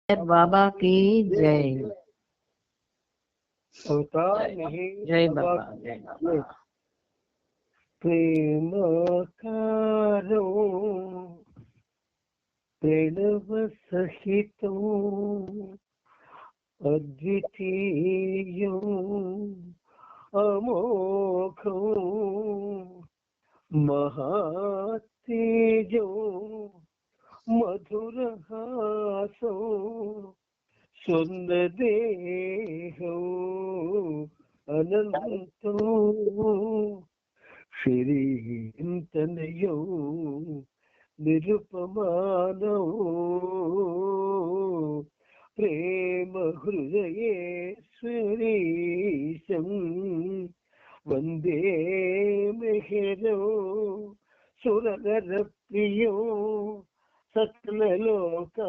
बाबा की जय। जय बाबा। प्रेम कारो प्रणव सहित अद्वितीय अमोघ महातेजो मधुर हासो सुंदरदेहो अनंतो श्रीतनयो निरुपमानो प्रेम हृदयेश्वरीशं वंदे मेहरो सुरनर प्रियो सकल लोकाराध्यो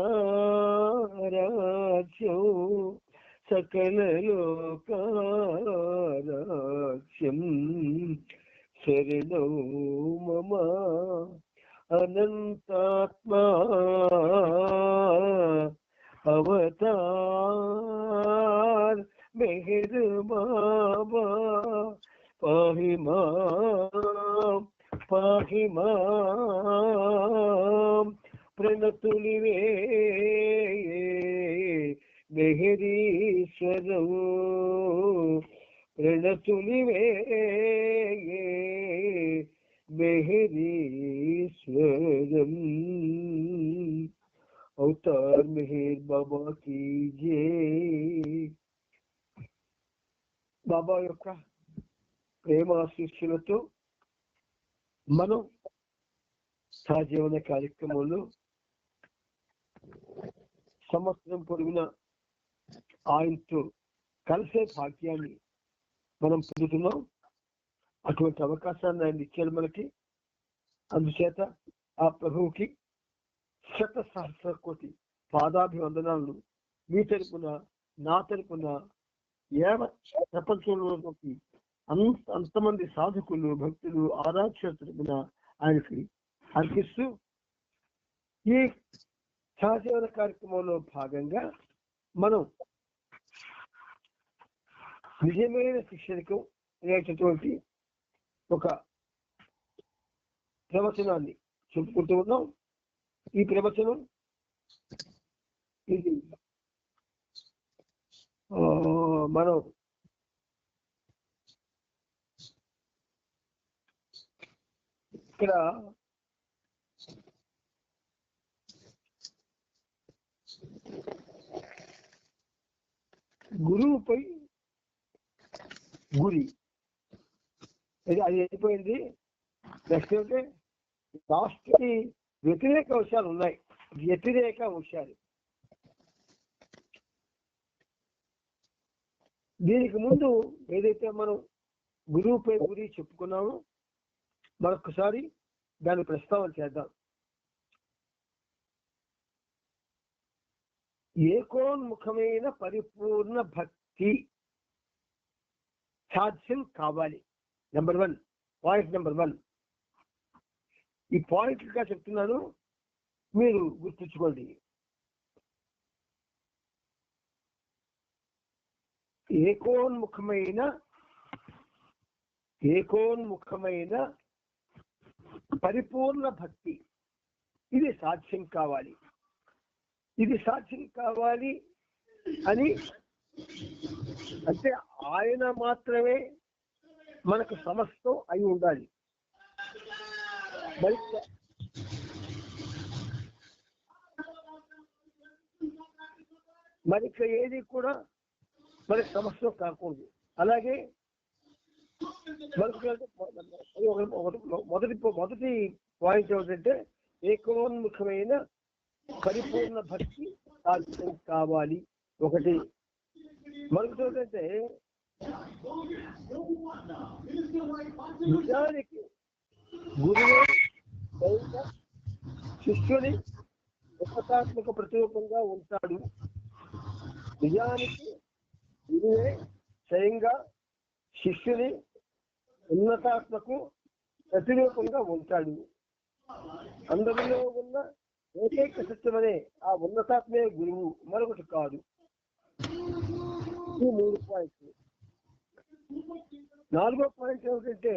सकल लोकाराध्यं शरणो मम अनंतात्मा अवतार मेहर बाबा पाहि मां प्रणतुलिवे मेहरीश्वरो प्रणतुलिवे मेहरीश्वरम। अवतार मेहर बाबा की जय। బాబా యొక్క ప్రేమాశీస్సులతో మనం సహజీవన కార్యక్రమంలో సంవత్సరం పొడుగున ఆయనతో కలిసే భాగ్యాన్ని మనం పొందుతున్నాం. అటువంటి అవకాశాన్ని ఆయన ఇచ్చారు మనకి. అందుచేత ఆ ప్రభువుకి శత సహస్ర కోటి పాదాభివందనాలను మీ తరపున నా తరపున ప్రపంచంలో అంతమంది సాధకులు భక్తులు ఆరాధ్యుల తరపున ఆయనకి అర్పిస్తూ ఈ సహజీవన కార్యక్రమంలో భాగంగా మనం నిజమైన శిక్షణకు అనేటటువంటి ఒక ప్రవచనాన్ని చెప్పుకుంటూ ఉన్నాం. ఈ ప్రవచనం ఇది మనం ఇక్కడ గురువుపై గురి అది అయిపోయింది. నెక్స్ట్ అంటే లాస్ట్కి వ్యతిరేక అంశాలు ఉన్నాయి. వ్యతిరేక అంశాలు దీనికి ముందు ఏదైతే మనం గురువుపై గురి చెప్పుకున్నామో మరొకసారి దాన్ని ప్రస్తావన చేద్దాం. ఏకోన్ముఖమైన పరిపూర్ణ భక్తి సాధ్యం కావాలి. Number 1, point number 1. ఈ పాయింట్గా చెప్తున్నాను, మీరు గుర్తుంచుకోండి. ఏకోన్ముఖమైన పరిపూర్ణ భక్తి ఇది సాధ్యం కావాలి. ఇది సాధ్యం కావాలి అని అంటే ఆయన మాత్రమే మనకు సమస్తం అయి ఉండాలి. మరిక ఏది కూడా మనకి సమస్య కాకూడదు. అలాగే మొదటి పాయింట్ ఏమిటంటే ఏకోన్ముఖమైన పరిపూర్ణ భక్తి సాధ్యం కావాలి. ఒకటి. మరొకటి ఏంటంటే నిజానికి గురువు శిష్యుని ఉపతాత్మక ప్రతిరూపంగా ఉంటాడు. నిజానికి గురువే స్వయంగా శిష్యుని ఉన్నతాత్మకు ప్రతిరూపంగా ఉంటాడు. అందరిలో ఉన్న ఏకైక సత్యమనే ఆ ఉన్నతాత్మే గురువు, మరొకటి కాదు. ఈ 3 పాయింట్లు. 4వ పాయింట్ ఏమిటంటే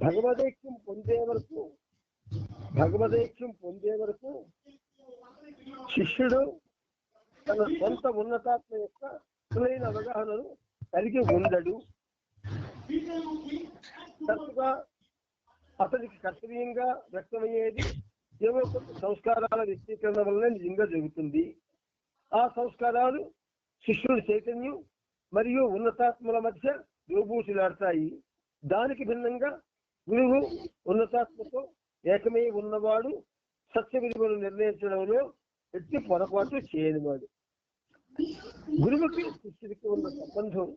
భగవదైక్యం పొందే వరకు శిష్యుడు తన సొంత ఉన్నతాత్మ యొక్క అసలైన అవగాహనను కలిగి ఉండడు. తరచుగా అతనికి కర్తవ్యంగా వ్యక్తమయ్యేది ఏవో కొంత సంస్కారాల వ్యక్తీకరణ వలన నిజంగా జరుగుతుంది. ఆ సంస్కారాలు శిష్యుడి చైతన్యం మరియు ఉన్నతాత్మల మధ్య దోబూసులాడతాయి. దానికి భిన్నంగా గురువు ఉన్నతాత్మతో ఏకమై ఉన్నవాడు సత్య విలువలు నిర్ణయించడంలో ఎట్టి పొరపాటు చేయనివాడు. గురువుకి శిష్యుడికి ఉన్న సంబంధం,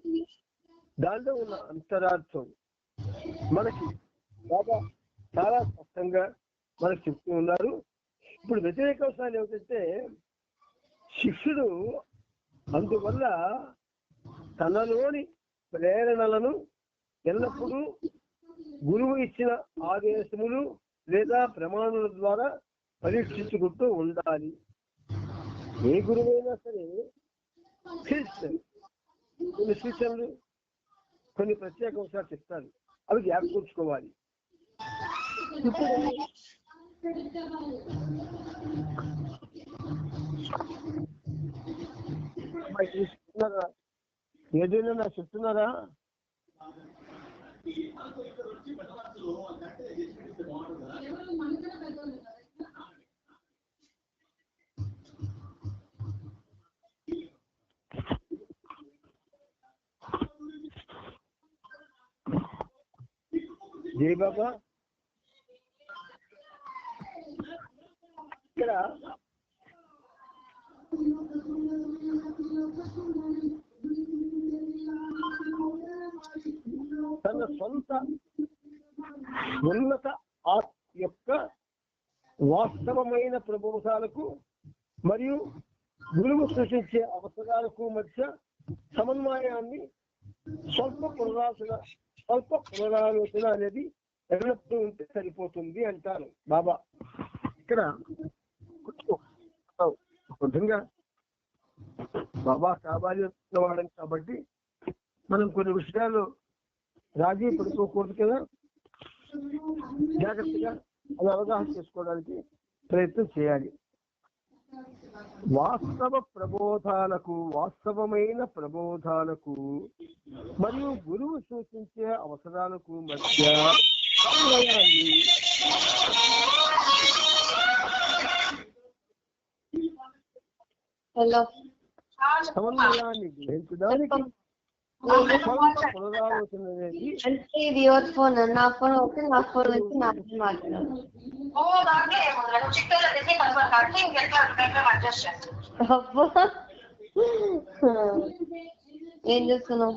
దానిలో ఉన్న అంతరార్థం మనకి బాగా చాలా స్పష్టంగా మనకు చెప్తూ ఉన్నారు. ఇప్పుడు వ్యతిరేక అంశాలు ఏమిటంటే శిష్యుడు అందువల్ల తనలోని ప్రేరణలను ఎల్లప్పుడూ గురువు ఇచ్చిన ఆదేశములు లేదా ప్రమాణాల ద్వారా పరీక్షించుకుంటూ ఉండాలి. ఏ గురువైనా సరే కొన్ని సూచనలు, కొన్ని ప్రత్యేక అంశాలు చెప్తారు, అవి జ్ఞాపకూర్చుకోవాలి. ఇప్పుడు ఏదైనా నాకు చెప్తున్నారా? జై బాబా ఇక్కడ తన సొంత ఉన్నత యొక్క వాస్తవమైన ప్రబోధాలకు మరియు గురువు సృష్టించే అవసరాలకు మధ్య సమన్వయాన్ని స్వల్ప పునరాలోచన అనేది ఎల్లప్పుడూ ఉంటే సరిపోతుంది అంటారు బాబా. ఇక్కడ విధంగా బాబా కావాలి వాడని కాబట్టి మనం కొన్ని విషయాలు రాజీ పడుకోకూడదు కదా, జాగ్రత్తగా అది అవగాహన చేసుకోవడానికి ప్రయత్నం చేయాలి. వాస్తవమైన ప్రబోధాలకు మరియు గురువు సూచించే అవసరాలకు మధ్య సమన్వయాన్ని గ్రహించడానికి పునరాలోచన అనేది అంటే ఇది ఎవరి ఫోన్? నా ఫోన్ వచ్చి నా ఫోన్ వచ్చి నా ఫోన్ మాట్లాడాలి. ఏం చేస్తున్నావు?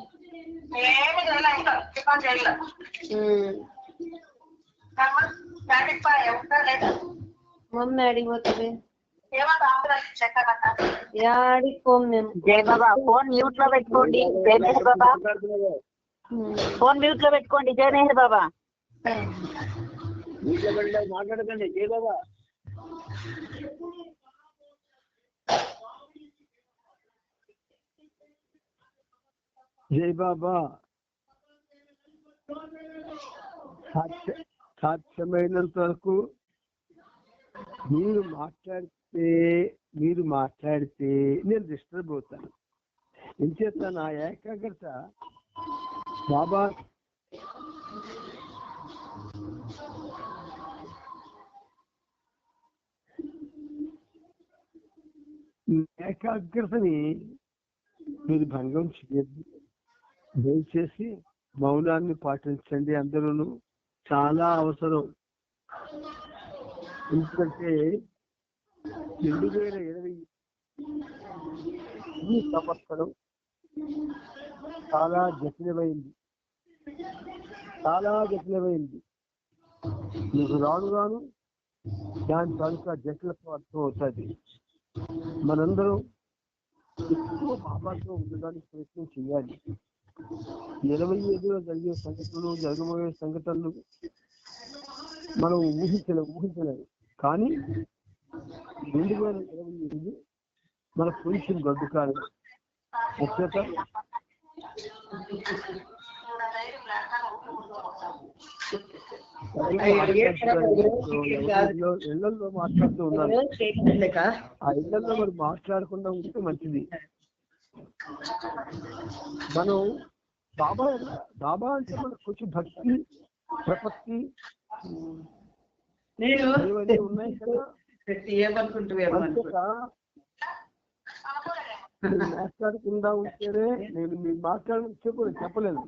మమ్మీ అడిగిపోతుంది. జై బాబా ఫోన్ మ్యూట్ లో పెట్టుకోండి. జై మెహర్ బాబా ఫోన్ మ్యూట్ లో పెట్టుకోండి. జై మెహర్ బాబా మాట్లాడకండి. జై బాబా జై బాబా సాధ్యమైనంత వరకు మీరు మాట్లాడితే నేను డిస్టర్బ్ అవుతాను. ఎంచేత నా ఏకాగ్రత బాబా ఏకాగ్రతని మీరు భంగం చేయద్దు. దయచేసి మౌనాన్ని పాటించండి. అందరూ చాలా అవసరం. ఎందుకంటే 2020 ఈ సంవత్సరం చాలా జటిలమైంది. మీకు రాను దాని తాలూకా జటిలత్వం అర్థం అవుతుంది. మనందరం ఎక్కువ బాబాతో ఉండడానికి ప్రయత్నం చేయాలి. 25లో జరిగే సంఘటనలు, జరగబోయే సంఘటనలు మనం ఊహించలేదు. కానీ 2028 మన కొంచెం గడ్డు కాదు. ముఖ్యత ఇళ్లలో మాట్లాడుతూ ఉన్నాను. ఆ ఇళ్లలో మరి మాట్లాడకుండా ఉంటే మంచిది. మనం బాబా అంటే మనకు కొంచెం భక్తి ప్రపత్తి ఉన్నాయి కదా. మాట్లాడకుండా ఉంటేనే నేను మీరు మాట్లాడమని చెప్పలేదు.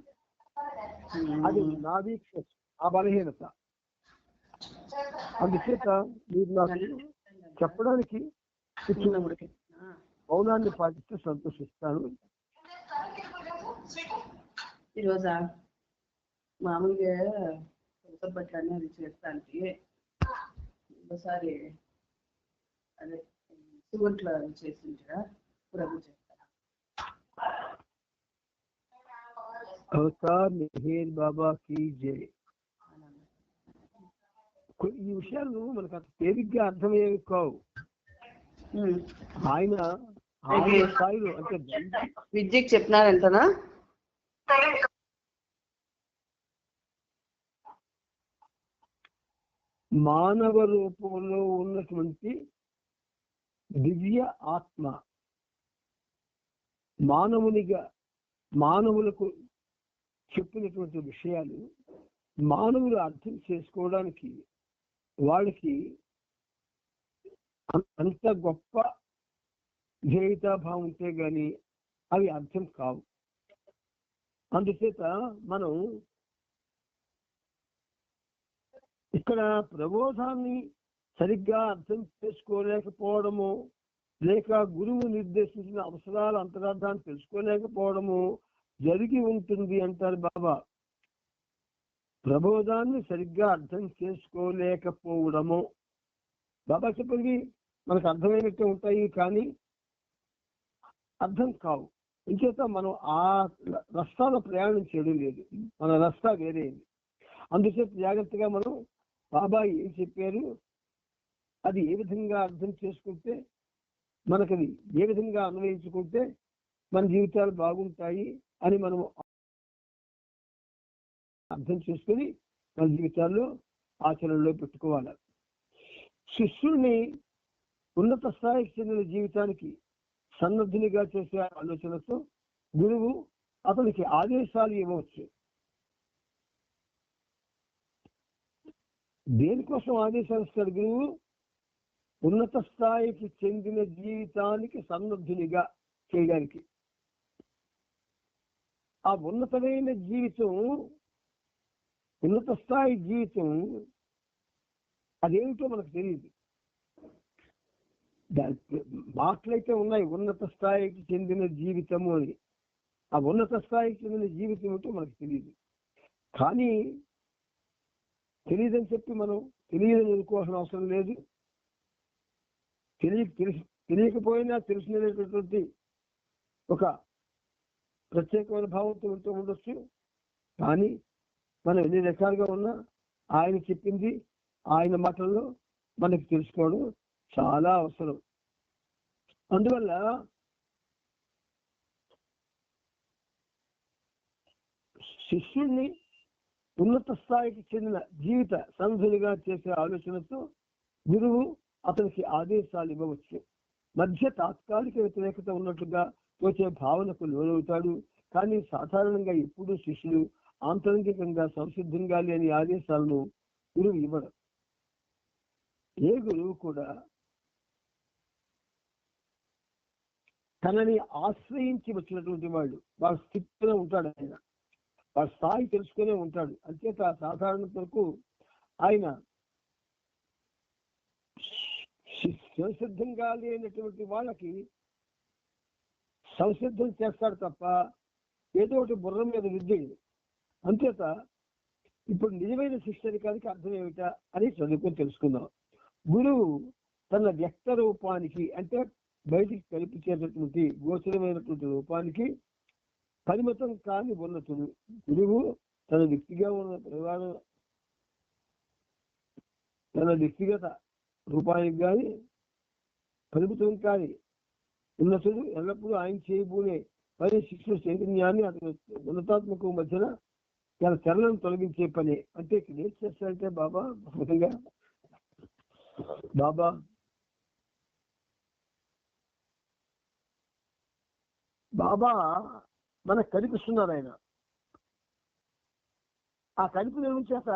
అది నా వీక్నెస్, ఆ బలహీనత. అందుచేత మీరు నాకు చెప్పడానికి ఇచ్చిన మౌనాన్ని పాటిస్తే సంతోషిస్తాను. ఈరోజా మామూలుగా బట్టలన్నీ అది చేస్తానికి ఒకసారి అదే సుగంట్లో చేసింటారా ప్రభు చేస్తారా? అవతార్ మెహర్ బాబా కీ జై. ఈ విషయాలు మనకు అంత తేలిగ్గా అర్థమయ్యేవి కావు. ఆయన స్థాయిలో అంటే విద్యకి చెప్పినారంటనా? మానవ రూపంలో ఉన్నటువంటి దివ్య ఆత్మ మానవులకు చెప్పినటువంటి విషయాలు మానవులు అర్థం చేసుకోవడానికి వాళ్ళకి అంత గొప్ప ధ్యేయతాభావం ఉంటే గాని అవి అర్థం కావు. అందుచేత మనం ఇక్కడ ప్రబోధాన్ని సరిగ్గా అర్థం చేసుకోలేకపోవడము, లేక గురువు నిర్దేశించిన అవసరాల అంతరార్థాన్ని తెలుసుకోలేకపోవడము జరిగి ఉంటుంది అంటారు బాబా. ప్రబోధాన్ని సరిగ్గా అర్థం చేసుకోలేకపోవడము, బాబా చెప్పేది మనకు అర్థమైనట్టే ఉంటాయి కానీ అర్థం కావు. ఇంచేత మనం ఆ రస్తాలో ప్రయాణం చేయడం లేదు, మన రస్తా వేరేది. అందుచేత జాగ్రత్తగా మనం బాబా ఏం చెప్పారు, అది ఏ విధంగా అర్థం చేసుకుంటే, మనకది ఏ విధంగా అన్వయించుకుంటే మన జీవితాలు బాగుంటాయి అని మనం అర్థం చేసుకుని మన జీవితాల్లో ఆచరణలో పెట్టుకోవాలి. శిష్యుల్ని ఉన్నత స్థాయికి చెందిన జీవితానికి సన్నద్ధునిగా చేసే ఆలోచనతో గురువు అతనికి ఆదేశాలు ఇవ్వవచ్చు. దేనికోసం ఆదేశాలు ఇస్తాడు గురువు? ఉన్నత స్థాయికి చెందిన జీవితానికి సన్నద్ధునిగా చేయడానికి. ఆ ఉన్నతమైన జీవితం, ఉన్నత స్థాయి జీవితం అదేమిటో మనకు తెలియదు. మాటలైతే ఉన్నాయి ఉన్నత స్థాయికి చెందిన జీవితము అని. ఆ ఉన్నత స్థాయికి చెందిన జీవితం ఏంటో మనకు తెలియదు. కానీ తెలియదని చెప్పి మనం తెలియదని అనుకోవాల్సిన అవసరం లేదు. తెలియకపోయినా తెలిసినటువంటి ఒక ప్రత్యేకమైన భావంతో ఉంటూ ఉండొచ్చు. కానీ మనం ఎన్ని రకాలుగా ఉన్నా ఆయన చెప్పింది ఆయన మాటల్లో మనకి తెలుసుకోవడం చాలా అవసరం. అందువల్ల శిష్యుడిని ఉన్నత స్థాయికి చెందిన జీవిత సంధులుగా చేసే ఆలోచనతో గురువు అతనికి ఆదేశాలు ఇవ్వవచ్చు. మధ్య తాత్కాలిక వ్యతిరేకత ఉన్నట్లుగా వచ్చే భావనకు లోనవుతాడు. కానీ సాధారణంగా ఎప్పుడూ శిష్యులు ఆంతరంగికంగా సంసిద్ధంగా లేని ఆదేశాలను గురువు ఇవ్వడం. ఏ గురువు కూడా తనని ఆశ్రయించి వచ్చినటువంటి వాడు వాళ్ళ స్థితిలో ఉంటాడు. ఆయన వాళ్ళ స్థాయి తెలుసుకునే ఉంటాడు. అంచేత సాధారణ వరకు ఆయన సంసిద్ధంగా లేనటువంటి వాళ్ళకి సంసిద్ధం చేస్తాడు తప్ప ఏదో ఒకటి బుర్రం మీద విద్యడు. అంచేత ఇప్పుడు నిజమైన శిష్యరికానికి అర్థం ఏమిటా అని చదువుకొని తెలుసుకుందాం. గురువు తన వ్యక్త రూపానికి అంటే బయటికి కల్పించేటటువంటి గోచరమైనటువంటి రూపానికి పరిమితం కాని ఉన్నతుడు. గురువు తన వ్యక్తిగా ఉన్న తన వ్యక్తిగత రూపానికి కానీ పరిమితం కానీ ఉన్నతుడు ఎల్లప్పుడూ ఆయన చేయబోనే పని శిష్యుల చైతన్యాన్ని అతని ఉన్నతాత్మక మధ్యన తన తెరలను తొలగించే పని. అంటే ఇక్కడ ఏం చేస్తారంటే బాబా అద్భుతంగా బాబా మనకు కనిపిస్తున్నారు. ఆయన ఆ కనిపి నిర్మించాక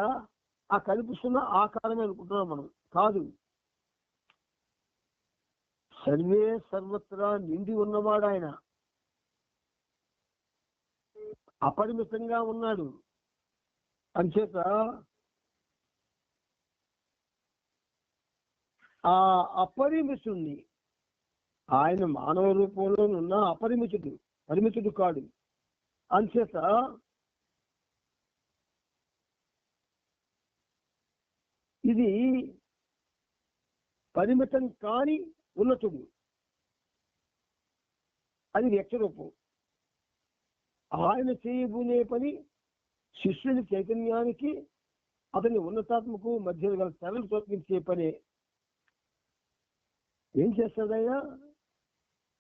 ఆ కనిపిస్తున్న ఆకారమే అనుకుంటున్నాం మనం. కాదు, సర్వే సర్వత్రా నిండి ఉన్నవాడు ఆయన. అపరిమితంగా ఉన్నాడు. అంచేత ఆ అపరిమితుణ్ణి, ఆయన మానవ రూపంలో ఉన్న పరిమితుడు కాడు. అంచేత ఇది పరిమితం కాని ఉన్నతుడు, అది వ్యక్తి రూపం. ఆయన చేయబోనే పని శిష్యుని చైతన్యానికి అతని ఉన్నతాత్మకు మధ్య గల తెరలు తొలగించే పని. ఏం చేస్తాడైనా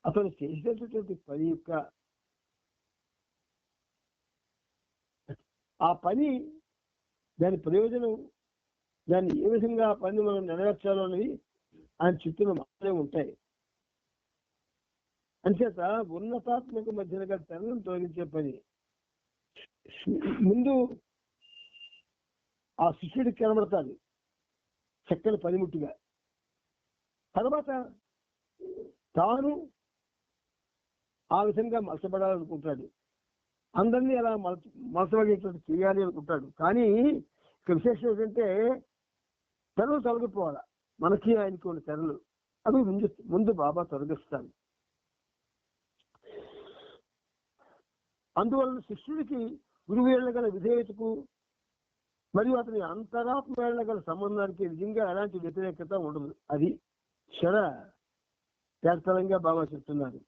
అతను చేసినటువంటి పని యొక్క ఆ పని, దాని ప్రయోజనం, దాన్ని ఏ విధంగా ఆ పని మనం నెరవేర్చాలో అనేది ఆయన చుట్టూ మాత్రమే ఉంటాయి. అంచేత ఉన్నతాత్మక మధ్యన గల తెరలను తొలగించే పని. ముందు ఆ శిష్యుడికి కనబడతాడు చక్కని పనిముట్టుగా. తర్వాత తాను ఆ విధంగా మలచబడాలనుకుంటాడు. అందరినీ అలా మలచబడేటట్టు చేయాలి అనుకుంటాడు. కానీ ఇక విశేషం ఏంటంటే తెరలు తొలగిపోవాలి. మనకి ఆయనకి ఉన్న తెరలు అవి ముందు బాబా తొలగిస్తాడు. అందువలన శిష్యుడికి గురువు గల విధేయతకు మరియు అతని అంతరాత్మ గల సంబంధానికి నిజంగా ఎలాంటి వ్యతిరేకత ఉండదు. అది శాస్త్రంగా బాబా చెప్తున్నారు.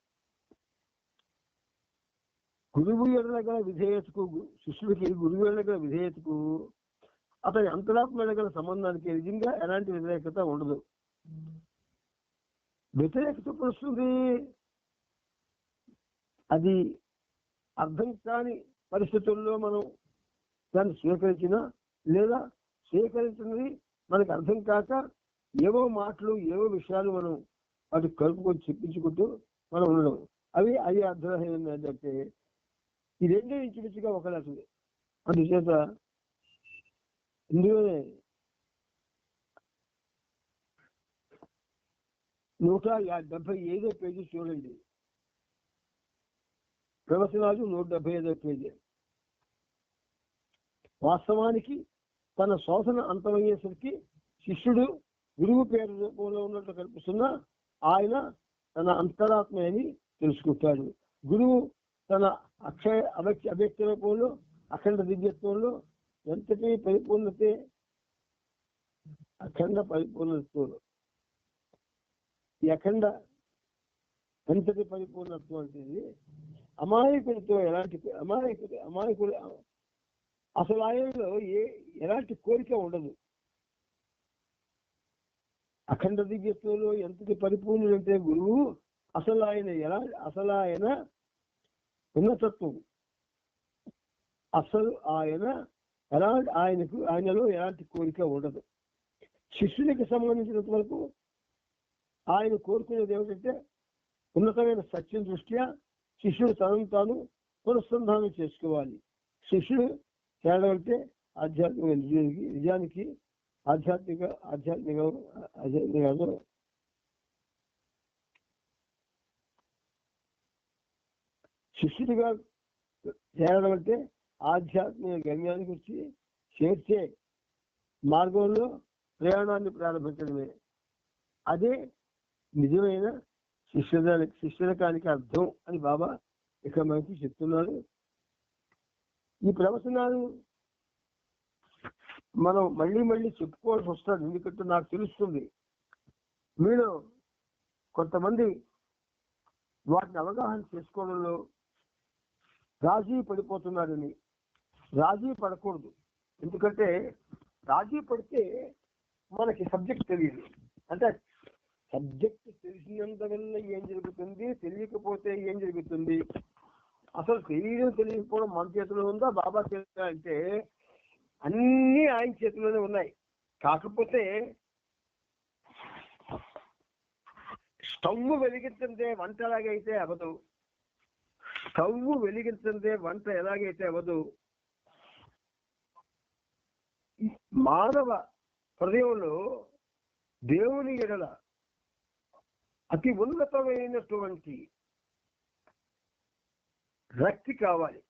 గురువు గల విధేయతకు, శిష్యుడికి గురువు గల విధేయతకు అతని అంతరాత్మ గల సంబంధానికి నిజంగా ఎలాంటి వ్యతిరేకత ఉండదు. వ్యతిరేకత వస్తుంది, అది అర్థం కాని పరిస్థితుల్లో మనం దాన్ని స్వీకరించినా లేదా స్వీకరించినది మనకు అర్థం కాక ఏవో మాటలు ఏవో విషయాలు మనం వాటి కలుపుకొని చెప్పించుకుంటూ మనం ఉండడం, అవి అర్థం ఏంటంటే ఈ రెండే ఇంచుమించుగా ఒకలాంటిది. అందుచేత ఇందులోనే 175 పేజీ చూడండి. ప్రవచనాలు 175 పేజీ. వాస్తవానికి తన శోధన అంతమయ్యేసరికి శిష్యుడు గురువు పేరు రూపంలో ఉన్నట్లు కనిపిస్తున్నా ఆయన తన అంతరాత్మ అని తెలుసుకుంటాడు. గురువు తన అవ్యక్త రూపంలో అఖండ దివ్యత్వంలో ఎంతటి పరిపూర్ణతే, అఖండ పరిపూర్ణత్వం, ఈ అఖండ ఎంతటి పరిపూర్ణత్వం అంటే అమాయకుడితో ఎలాంటి అమాయకుడు అసలు ఆయనలో ఎలాంటి కోరిక ఉండదు. అఖండ దివ్యత్వంలో ఎంతటి పరిపూర్ణుడు అంటే గురువు, అసలు ఆయన ఉన్నతత్వం, అసలు ఆయనలో ఎలాంటి కోరిక ఉండదు. శిష్యునికి సంబంధించినంత వరకు ఆయన కోరుకునేది ఏమిటంటే ఉన్నతమైన సత్యం దృష్ట్యా శిష్యుడు తనను తాను పునఃసంధానం చేసుకోవాలి. శిష్యుడు తేడా అంటే నిజానికి ఆధ్యాత్మిక శిష్యుడిగా చేరడం అంటే ఆధ్యాత్మిక గమ్యానికి వచ్చి చేర్చే మార్గంలో ప్రయాణాన్ని ప్రారంభించడమే. అదే నిజమైన శిష్యులకానికి అర్థం అని బాబా ఇక మనకి చెప్తున్నారు. ఈ ప్రవచనాలు మనం మళ్ళీ చెప్పుకోవాల్సి వస్తుంది. ఎందుకంటే నాకు తెలుస్తుంది మీలో కొంతమంది వాటిని అవగాహన చేసుకోవడంలో రాజీ పడిపోతున్నారని. రాజీ పడకూడదు. ఎందుకంటే రాజీ పడితే మనకి సబ్జెక్ట్ తెలియదు. అంటే సబ్జెక్ట్ తెలిసినందువల్ల ఏం జరుగుతుంది, తెలియకపోతే ఏం జరుగుతుంది? అసలు తెలియకపోవడం మన చేతిలో ఉందా బాబా చేతిలో అంటే అన్నీ ఆయన చేతిలోనే ఉన్నాయి. కాకపోతే స్టవ్ వెలిగించందే వంట ఎలాగైతే అవ్వదు, స్టవ్ వెలిగించందే వంట ఎలాగైతే అవ్వదు, మానవ హృదయంలో దేవుని ఎడల అతి ఉన్నతమైనటువంటి రక్తి కావాలి.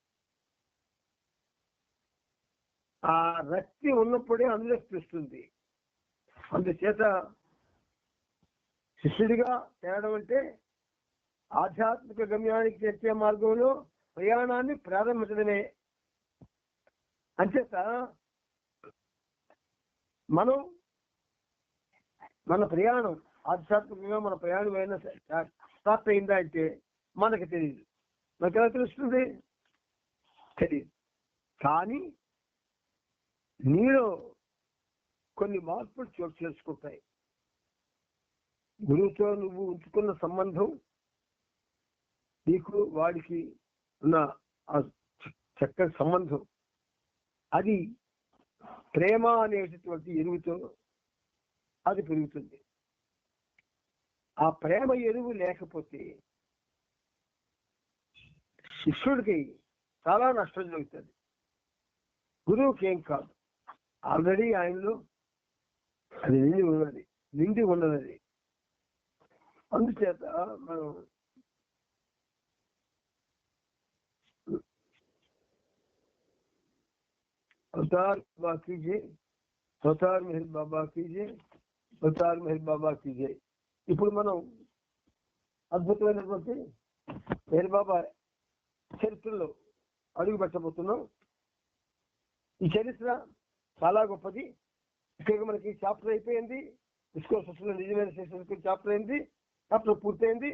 ఆ రక్తి ఉన్నప్పుడే అందులో తెలుస్తుంది. అందుచేత శిష్యుడిగా తేడం అంటే ఆధ్యాత్మిక గమ్యానికి చేర్చే మార్గంలో ప్రయాణాన్ని ప్రారంభించడమే. అంచేత మనం మన ప్రయాణం ఆధ్యాత్మికంగా మన ప్రయాణం అయినా స్టార్ట్ అయిందా అంటే మనకు తెలియదు. మనకు ఎలా తెలుస్తుంది? తెలియదు. కానీ నీలో కొన్ని మార్పులు చోటు చేసుకుంటాయి. గురువుతో నువ్వు ఉంచుకున్న సంబంధం, నీకు వాడికి ఉన్న ఆ చక్కని సంబంధం, అది ప్రేమ అనేటటువంటి ఎరువుతో అది పెరుగుతుంది. ఆ ప్రేమ ఎరువు లేకపోతే శిష్యుడికి చాలా నష్టం జరుగుతుంది. గురువుకి ఏం కాదు, ఆల్రెడీ ఆయనలో అది నిండి ఉన్నది. అందుచేత మనం అవతార్ బాబా కీజే, అవతార్ మెహర్ బాబా కీజే, అవతార్ మెహర్ బాబా కీజే. ఇప్పుడు మనం అద్భుతమైనటువంటి మెహర్ బాబా చరిత్రలో అడుగు పెట్టబోతున్నాం. ఈ చరిత్ర చాలా గొప్పది. ఇక్కడ మనకి చాప్టర్ అయిపోయింది. డిస్కోర్సెస్ లో నిజమైన శిక్షణ చాప్టర్ అయింది, చాప్టర్ పూర్తయింది.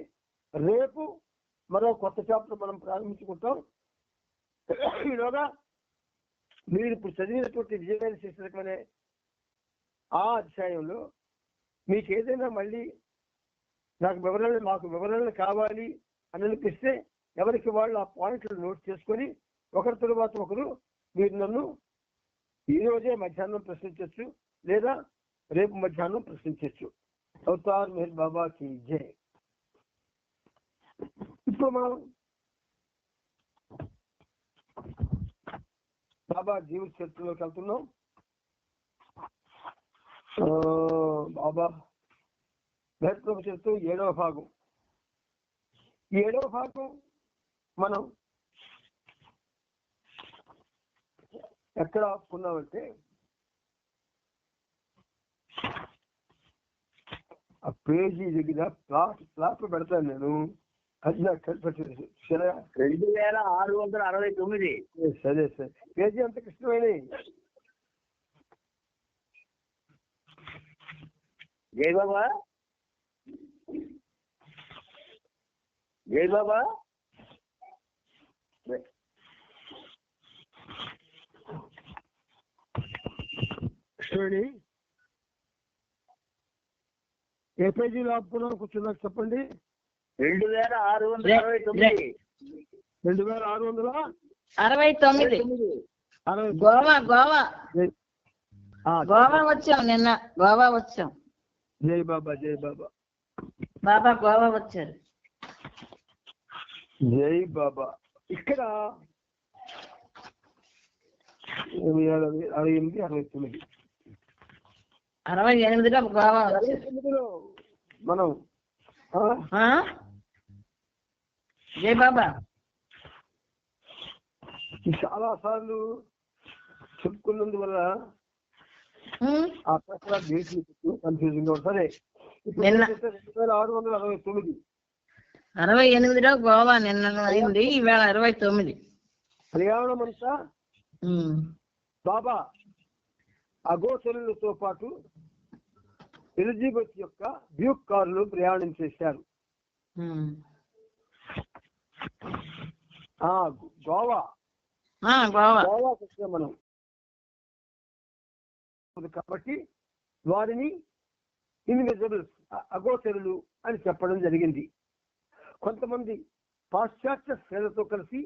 రేపు మరో కొత్త చాప్టర్ మనం ప్రారంభించుకుంటాం. ఈలోగా మీరు ఇప్పుడు చదివినటువంటి నిజమైన శిక్షణ అనే ఆ అధ్యాయంలో మీకు ఏదైనా మళ్ళీ మాకు వివరణలు కావాలి అని అనిపిస్తే ఎవరికి వాళ్ళు ఆ పాయింట్లు నోట్ చేసుకొని ఒకరి తరువాత ఒకరు మీరు నన్ను ఈ రోజే మధ్యాహ్నం ప్రశ్నించవచ్చు, లేదా రేపు మధ్యాహ్నం ప్రశ్నించవచ్చు. అవతార్ మెహర్ బాబా కి జై. ఇప్పుడు మనం బాబా జీవిత చరిత్రలోకి వెళ్తున్నాం. బాబా మెహర్ ప్రభు చరిత్ర 7వ భాగం. ఈ 7వ భాగం మనం ఎక్కడ ఆపుకున్నామంటే ఆ పేజీ దగ్గర ప్లాట్ పెడతాను నేను. అది నాకు కనిపెట్టలేదు. 2669. సరే సరే, పేజీ అంత కృష్ణమైనవి. జై బాబా, జై బాబా. కృష్ణుడి ఏ పేజీలో ఆపుకున్నాను కూర్చున్నాక చెప్పండి. 2669. 69. గోవా వచ్చాం నిన్న. గోవా వచ్చాం. జై బాబా, జై బాబా. బాబా గోవా వచ్చారు. జై బాబా. ఇక్కడ 68, 68లో గోవా వచ్చారు. 68లో మనం జై బాబా చాలా సార్లు చెప్పుకున్నందువల్ల ఆ ప్రశ్న కన్ఫ్యూజింగ్ గా సరే. 2669. 68లో గోవా నిన్న అయింది, ఈవేళ 29. ప్రయాణం అంతా బాబా అగోచరులతో పాటు ఎలిజబెత్ యొక్క డ్యూక్ కారులో ప్రయాణం చేశారు. గోవాకి వచ్చాం మనం. కాబట్టి వారిని ఇన్విజిబుల్స్, అగోచరులు అని చెప్పడం జరిగింది. కొంతమంది పాశ్చాత్య స్త్రీలతో కలిసి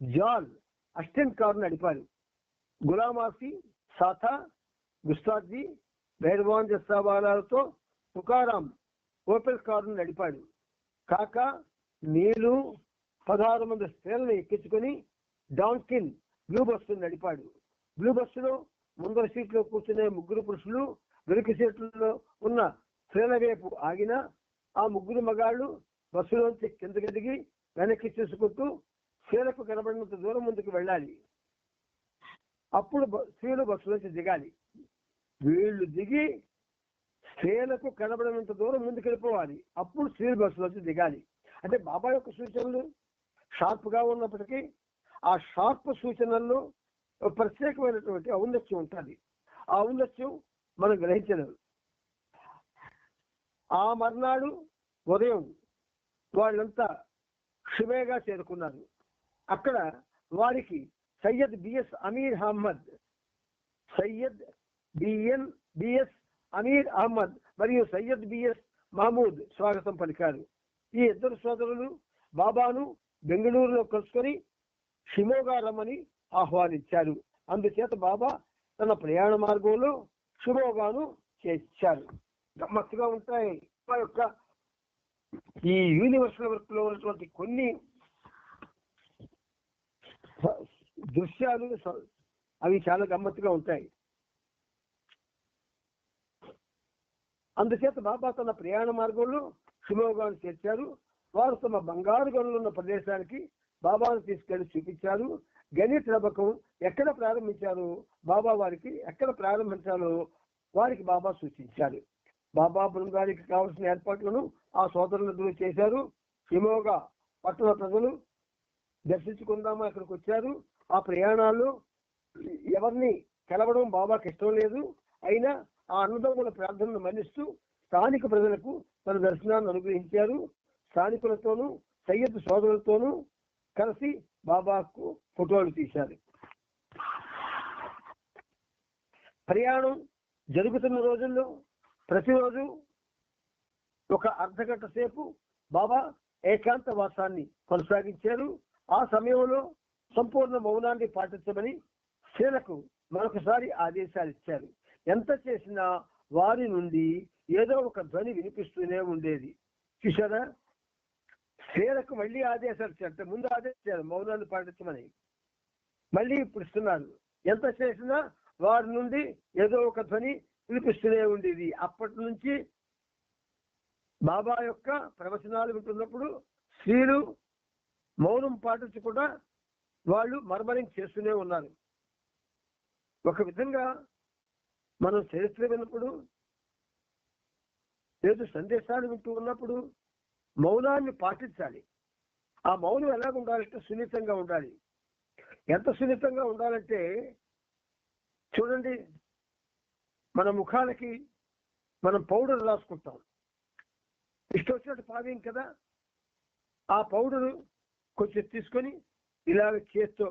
జాల్ అసిస్టెంట్ కారు నడిపారు. గులామాసి, సాథా, గుస్తాజీ, బైర్వాన్ జస్సావాలాలతో తుకారాం ఓపెల్ కారును నడిపాడు. కాక నీలు 16 మంది స్త్రీలను ఎక్కించుకొని డాన్కిన్ బ్లూ బస్సును నడిపాడు. బ్లూ బస్సులో ముందర సీట్లో కూర్చునే 3 పురుషులు వెనుక సీట్లలో ఉన్న స్త్రీల వైపు ఆగినా ఆ 3 మగాళ్ళు బస్సులోంచి కిందకి దిగి వెనక్కి చూసుకుంటూ స్త్రీలకు కనబడినంత దూరం ముందుకు వెళ్ళాలి. అప్పుడు స్త్రీలు బస్సులోంచి దిగాలి. వీళ్ళు దిగి స్త్రీలకు కనబడినంత దూరం ముందుకు వెళ్ళిపోవాలి. అప్పుడు స్త్రీలు బస్సులోంచి దిగాలి. అంటే బాబా యొక్క సూచనలు షార్ప్ గా ఉన్నప్పటికీ ఆ షార్ప్ సూచనల్లో ప్రత్యేకమైనటువంటి ఔన్నత్యం ఉంటుంది. ఆ ఔన్నత్యం మనం గ్రహించలేము. ఆ మర్నాడు ఉదయం వాళ్ళంతా షిమేగా చేరుకున్నారు. అక్కడ వారికి సయ్యద్ బిఎస్ అమీర్ అహ్మద్, సయ్యద్ బిఎస్ అమీర్ అహ్మద్ మరియు సయ్యద్ బిఎస్ మహమూద్ స్వాగతం పలికారు. ఈ 2 సోదరులు బాబాను బెంగళూరులో కలుసుకొని షిమోగా రమ్మని ఆహ్వానించారు. అందుచేత బాబా తన ప్రయాణ మార్గంలో షిమోగాను చేర్చారు. గమ్మత్తుగా ఉంటాయి బాబా యొక్క ఈ యూనివర్సల్ వర్క్ లో ఉన్నటువంటి కొన్ని దృశ్యాలు అవి చాలా గమ్మత్తుగా ఉంటాయి. అందుచేత బాబా తన ప్రయాణ మార్గంలో షిమోగాను చేర్చారు. వారు తమ బంగారు గనులు ఉన్న ప్రదేశానికి బాబాను తీసుకెళ్లి చూపించారు. గని త్రవ్వకం ఎక్కడ ప్రారంభించారు, బాబా వారికి ఎక్కడ ప్రారంభించాలో వారికి బాబా సూచించారు. బాబా బృందానికి కావలసిన ఏర్పాట్లను ఆ సోదరులందరూ చేశారు. షిమోగా పట్టణ ప్రజలు దర్శించుకుందామా అక్కడికి వచ్చారు. ఆ ప్రయాణాల్లో ఎవరిని కలవడం బాబాకి ఇష్టం లేదు. అయినా ఆ అన్నదమ్ముల ప్రార్థనను మన్నిస్తూ స్థానిక ప్రజలకు తన దర్శనాన్ని అనుగ్రహించారు. స్థానికులతోనూ సయ్యద్ సోదరులతోనూ కలిసి బాబాకు ఫోటోలు తీశారు. ప్రయాణం జరుగుతున్న రోజుల్లో ప్రతిరోజు ఒక అర్ధగంట సేపు బాబా ఏకాంత వాసాన్ని కొనసాగించారు. ఆ సమయంలో సంపూర్ణ మౌనాన్ని పాటించమని స్త్రీలకు మరొకసారి ఆదేశాలు ఇచ్చారు. ఎంత చేసినా వారి నుండి ఏదో ఒక ధ్వని వినిపిస్తూనే ఉండేది. చూసారా, స్త్రీలకు మళ్ళీ ఆదేశాలు ఇచ్చారు. ముందు ఆదేశాలు మౌనాన్ని పాటించమని, మళ్ళీ ఇప్పుడు ఇస్తున్నారు. ఎంత చేసినా వారి నుండి ఏదో ఒక ధ్వని వినిపిస్తూనే ఉండేది. అప్పటి నుంచి బాబా యొక్క ప్రవచనాలు వింటున్నప్పుడు స్త్రీలు మౌనం పాటించకుండా వాళ్ళు మర్మరింగ్ చేస్తూనే ఉన్నారు. ఒక విధంగా మనం చరిత్ర విన్నప్పుడు లేదు సందేశాలు వింటూ ఉన్నప్పుడు మౌనాన్ని పాటించాలి. ఆ మౌనం ఎలా ఉండాలంటే సున్నితంగా ఉండాలి. ఎంత సున్నితంగా ఉండాలంటే చూడండి, మన ముఖాలకి మనం పౌడర్ రాసుకుంటాం. ఇష్టం వచ్చినట్టు పావేం కదా. ఆ పౌడరు కొంచెం తీసుకొని ఇలాగ చేత్తో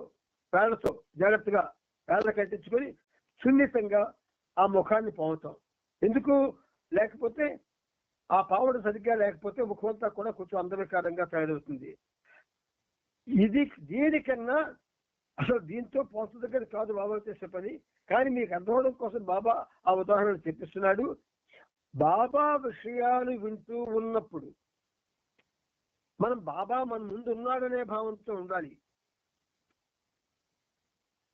వేళ్లతో జాగ్రత్తగా వేళ్ళ కట్టించుకొని సున్నితంగా ఆ ముఖాన్ని పావుతాం. ఎందుకు లేకపోతే ఆ పావుడు సరిగ్గా లేకపోతే ముఖమంతా కూడా కొంచెం అందవికారంగా తయారవుతుంది. ఇది దీనికన్నా అసలు దీంతో పోత దగ్గర కాదు బాబా చేసే పని. కానీ మీకు అర్థమవడం కోసం బాబా ఆ ఉదాహరణ చెప్పిస్తున్నాడు. బాబా విషయాలు వింటూ ఉన్నప్పుడు మనం బాబా మన ముందు ఉన్నాడనే భావంతో ఉండాలి.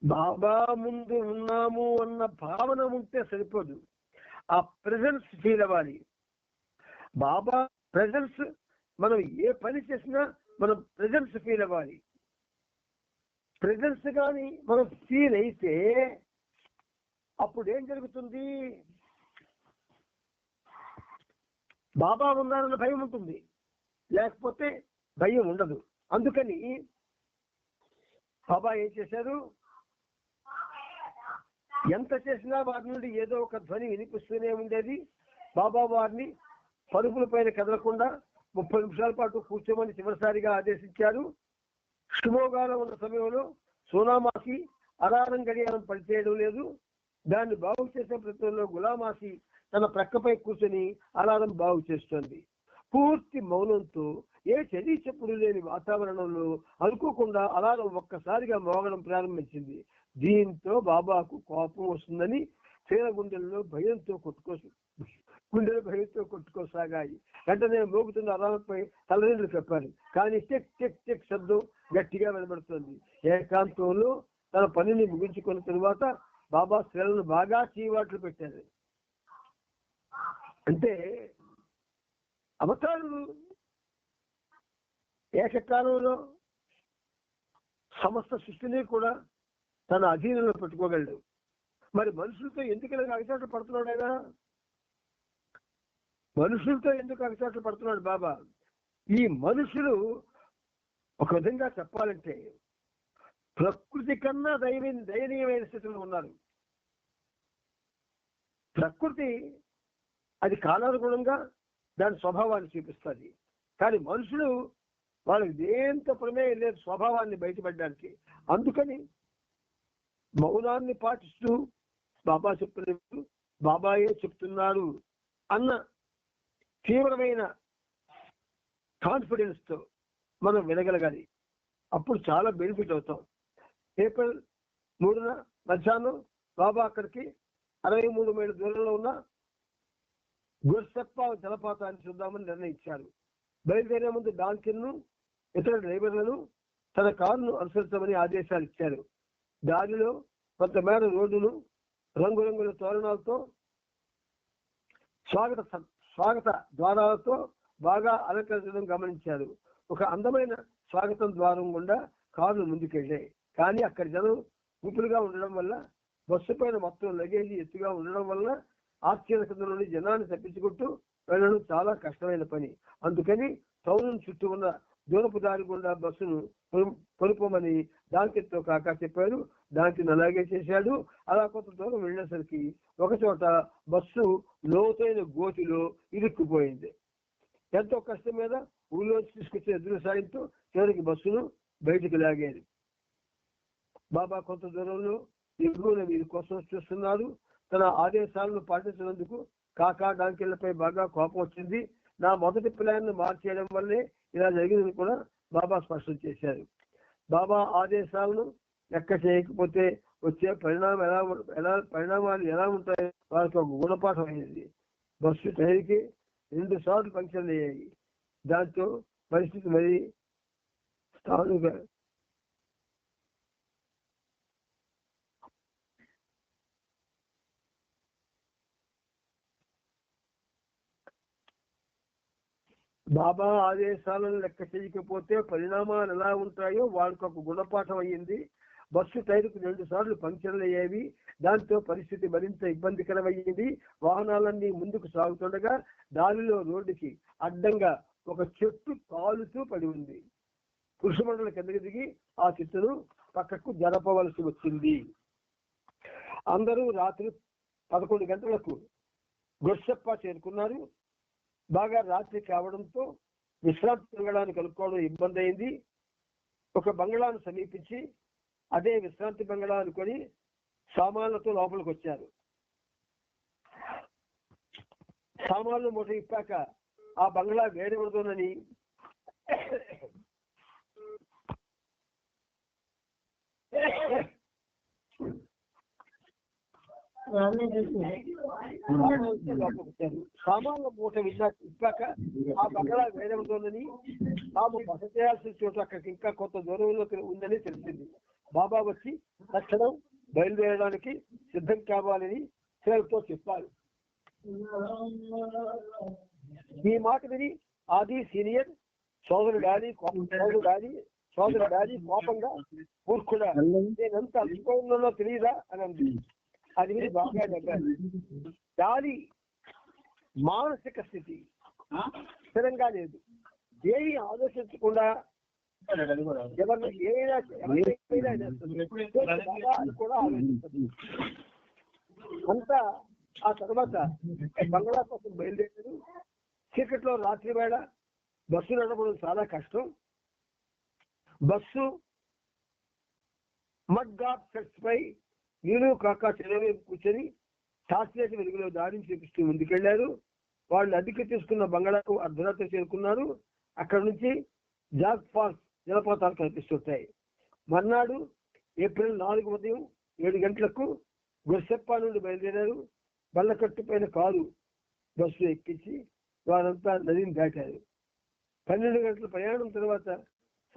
బాబా ముందు ఉన్నాము అన్న భావన ఉంటే సరిపోదు, ఆ ప్రెజెన్స్ ఫీల్ అవ్వాలి. బాబా ప్రెజెన్స్, మనం ఏ పని చేసినా మనం ప్రెజెన్స్ ఫీల్ అవ్వాలి. ప్రెజెన్స్ కానీ మనం ఫీల్ అయితే అప్పుడు ఏం జరుగుతుంది? బాబా ఉన్నారన్న భయం ఉంటుంది, లేకపోతే భయం ఉండదు. అందుకని బాబా ఏం చేశారు? ఎంత చేసినా వారి నుండి ఏదో ఒక ధ్వని వినిపిస్తూనే ఉండేది. బాబా వారిని పరుగుల పైన కదలకుండా 30 నిమిషాల పాటు కూర్చోమని చివరిసారిగా ఆదేశించారు. షిమోగాలో ఉన్న సమయంలో సోనామాసి అలారం గడియారం పనిచేయడం లేదు. దాన్ని బాగు చేసే ప్రయత్నంలో గులామాసి తన ప్రక్కపై కూర్చొని అలారం బాగు చేస్తోంది. పూర్తి మౌనంతో ఏ చర్య చెప్పుడు లేని వాతావరణంలో అనుకోకుండా అలారం ఒక్కసారిగా మోగడం ప్రారంభించింది. దీంతో బాబాకు కోపం వస్తుందని గుండెలు భయంతో కొట్టుకోసాగాయి. వెంటనే మోగుతున్న అలారంపై తలనీళ్లు చెప్పారు. కానీ టెక్ టెక్ టెక్ శబ్దం గట్టిగా వినబడుతుంది. ఏకాంతంలో తన పనిని ముగించుకున్న తరువాత బాబా స్త్రీలను బాగా చీవాట్లు పెట్టారు. అంటే అవతారులు ఏకకాలంలో సమస్త సృష్టిని కూడా తన అధీనంలో పెట్టుకోగలడు. మరి మనుషులతో ఎందుకు ఇలా అగచాట్లు పడుతున్నాడు ఆయన? మనుషులతో ఎందుకు అగచాట్లు పడుతున్నాడు బాబా? ఈ మనుషులు ఒక విధంగా చెప్పాలంటే ప్రకృతి కన్నా దయనీయమైన స్థితిలో ఉన్నారు. ప్రకృతి అది కాలానుగుణంగా దాని స్వభావాన్ని చూపిస్తుంది. కానీ మనుషులు వాళ్ళకి దేంతో ప్రమేయం లేదు స్వభావాన్ని బయటపడడానికి. అందుకని మౌనాన్ని పాటిస్తూ బాబా చెప్తున్నారు, బాబాయే చెప్తున్నారు అన్న తీవ్రమైన కాన్ఫిడెన్స్ తో మనం వినగలగాలి. అప్పుడు చాలా బెనిఫిట్ అవుతాం. ఏప్రిల్ 3న మధ్యాహ్నం బాబా అక్కడికి 63 మైళ్ళ దూరంలో ఉన్న గుర్సెప్ప జలపాతాన్ని చూద్దామని నిర్ణయించారు. బయలుదేరే ముందు డాంకిన్ను ఇతర డ్రైవర్లను తన కారును అనుసరించమని ఆదేశాలు ఇచ్చారు. దారిలో కొంతమేర రోడ్డును రంగురంగుల తోరణాలతో స్వాగత ద్వారాలతో బాగా అలంకరించడం గమనించారు. ఒక అందమైన స్వాగతం ద్వారం గుండా కారులు ముందుకెళ్ళాయి. కానీ అక్కడ జనం గుంపులుగా ఉండడం వల్ల, బస్సు పైన మొత్తం లగేజీ ఎత్తుగా ఉండడం వల్ల ఆశ్చర్య కింద నుండి జనాన్ని తప్పించుకుంటూ వెళ్ళడం చాలా కష్టమైన పని. అందుకని టౌన్ చుట్టూ ఉన్న దూరపు దారి గుండా బస్సును కొనుక్కోమని డాంకిన్తో కాకా చెప్పారు. డాంకిన్ అలాగే చేశాడు. అలా కొంత దూరం వెళ్ళేసరికి ఒక చోట బస్సు లోతైన గోతిలో ఇరుక్కుపోయింది. ఎంతో కష్టం మీద ఊళ్ళోంచి తీసుకొచ్చే ఎదురు సాయంతో చివరికి బస్సును బయటికి లాగారు. బాబా కొంత దూరంలో ఎగువన వీరి కోసం చూస్తున్నారు. తన ఆదేశాలను పాటించినందుకు కాకా డాంకిన్లపై బాగా కోపం వచ్చింది. నా మొదటి ప్లాన్ ను మార్చేయడం వల్లే ఇలా జరిగిందని కూడా బాబా స్పష్టం చేశారు. బాబా ఆదేశాలను లెక్క చేయకపోతే వచ్చే పరిణామాలు ఎలా ఉంటాయో వారికి ఒక గుణపాఠం అయింది. బస్సు టైర్కి 2 సార్లు పంక్చర్లు అయ్యాయి. దాంతో పరిస్థితి మరి స్థానుగా బాబా ఆదేశాలను లెక్క చేయకపోతే పరిణామాలు ఎలా ఉంటాయో వాడికి ఒక గుణపాఠం అయ్యింది. బస్సు టైరుకు 2 సార్లు పంక్చర్లు అయ్యేవి. దాంతో పరిస్థితి మరింత ఇబ్బందికరమయ్యింది. వాహనాలన్నీ ముందుకు సాగుతుండగా దారిలో రోడ్డుకి అడ్డంగా ఒక చెట్టు కాలుతూ పడి ఉంది. పురుషమండలి కిందకి దిగి ఆ చెట్టును పక్కకు జరపవలసి వచ్చింది. అందరూ రాత్రి 11 గంటలకు గుర్సెప్ప చేరుకున్నారు. బాగా రాత్రి కావడంతో విశ్రాంతి బంగళాన్ని కలుపుకోవడం ఇబ్బంది అయింది. ఒక బంగళాను సమీపించి అదే విశ్రాంతి బంగళా అనుకొని సామాన్లతో లోపలికి వచ్చారు. సామాన్లు మూట ఇప్పాక ఆ బంగ్లా వేడవడుతోనని సామాన్ల మూట ఇప్పాక ఆ బంగ్లా వేడవడుతోందని తాము బస చేయాల్సిన చోట అక్కడికి ఇంకా కొంత దూరంలో ఉందని తెలిసింది. బాబా వచ్చి తక్షణం బయలుదేరడానికి సిద్ధం కావాలని సేవతో చెప్పారు. ఈ మాట విని ఆది సీనియర్ సోదరు డాడీ కోపంగా మూర్ఖుడా, నేనంత అలసిపోయిందో తెలియదా అని అంది. అది విని బాగా నవ్వారు. డాడీ మానసిక స్థితి స్థిరంగా లేదు. ఏమీ ఆలోచించకుండా అంతా ఆ తర్వాత బంగ్లా కోసం బయలుదేరారు. చీకట్లో రాత్రి వేళ బస్సు నడపడం చాలా కష్టం. బస్సు మడ్ గార్డ్ సెట్స్ పై నీరు కాకా చెలవైపు కూర్చొని శాస్త్రీయ వెలుగులో దారిని చూపిస్తూ ముందుకెళ్లారు. వాళ్ళు అద్దెకి తీసుకున్న బంగాళాకు అర్ధరాత్రి చేరుకున్నారు. అక్కడ నుంచి జాగ్ ఫాల్స్ జలపాతాలు కనిపిస్తుంటాయి. మర్నాడు ఏప్రిల్ 4 ఉదయం 7 గంటలకు గుర్సెప్ప నుండి బయలుదేరారు. బల్లకట్టు పైన కారు బస్సు ఎక్కించి వారంతా నదిని దాటారు. 12 గంటల ప్రయాణం తర్వాత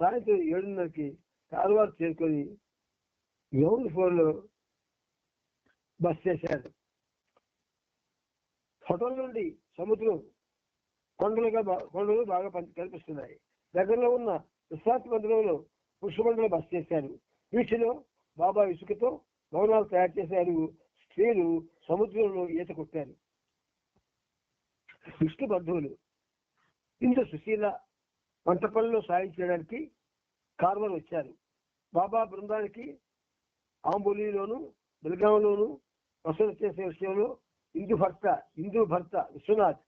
సాయంత్రం 7:30కి కారువారు చేరుకొని గ్రౌండ్ ఫ్లోర్లో బస్ చేశారు. హోటల్ నుండి సముద్రం కొండలు బాగా కనిపిస్తున్నాయి. దగ్గరలో ఉన్న విశ్రాంతి మందిరంలో పుష్పమండలు బస్ చేశారు. వీటిలో బాబా ఇసుకతో భవనాలు తయారు చేశారు. స్త్రీలు సముద్రంలో ఈత కొట్టారు. విష్ణు బంధువులు ఇంత సుశీల వంట పనుల్లో సాయం చేయడానికి కార్వర్ వచ్చారు. బాబా బృందానికి ఆంబోలీలోను బెల్గాంలోను వసూలు చేసే విషయంలో హిందూ భర్త విశ్వనాథ్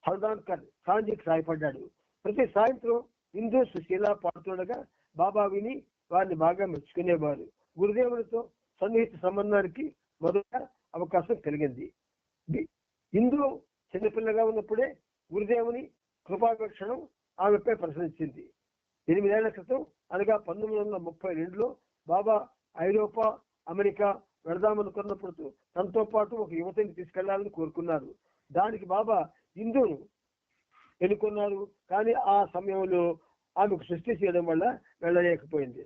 హల్దాన్కర్ సాంజీకి సాయపడ్డాడు. ప్రతి సాయంత్రం హిందూ సుశీల పాడుతుండగా బాబా విని వారిని బాగా మెచ్చుకునేవారు. గురుదేవులతో సన్నిహిత సంబంధానికి మొదట అవకాశం కలిగింది. హిందూ చిన్నపిల్లగా ఉన్నప్పుడే గురుదేవుని కృపాపేక్షణం ఆమెపై ప్రశ్నించింది. 8 ఏళ్ల క్రితం అనగా 1932లో బాబా ఐరోపా అమెరికా వెళదామనుకున్నప్పుడు తనతో పాటు ఒక యువతిని తీసుకెళ్లాలని కోరుకున్నారు. దానికి బాబా హిందూను ఎన్నుకున్నారు. కానీ ఆ సమయంలో ఆమెకు సృష్టి చేయడం వల్ల వెళ్ళలేకపోయింది.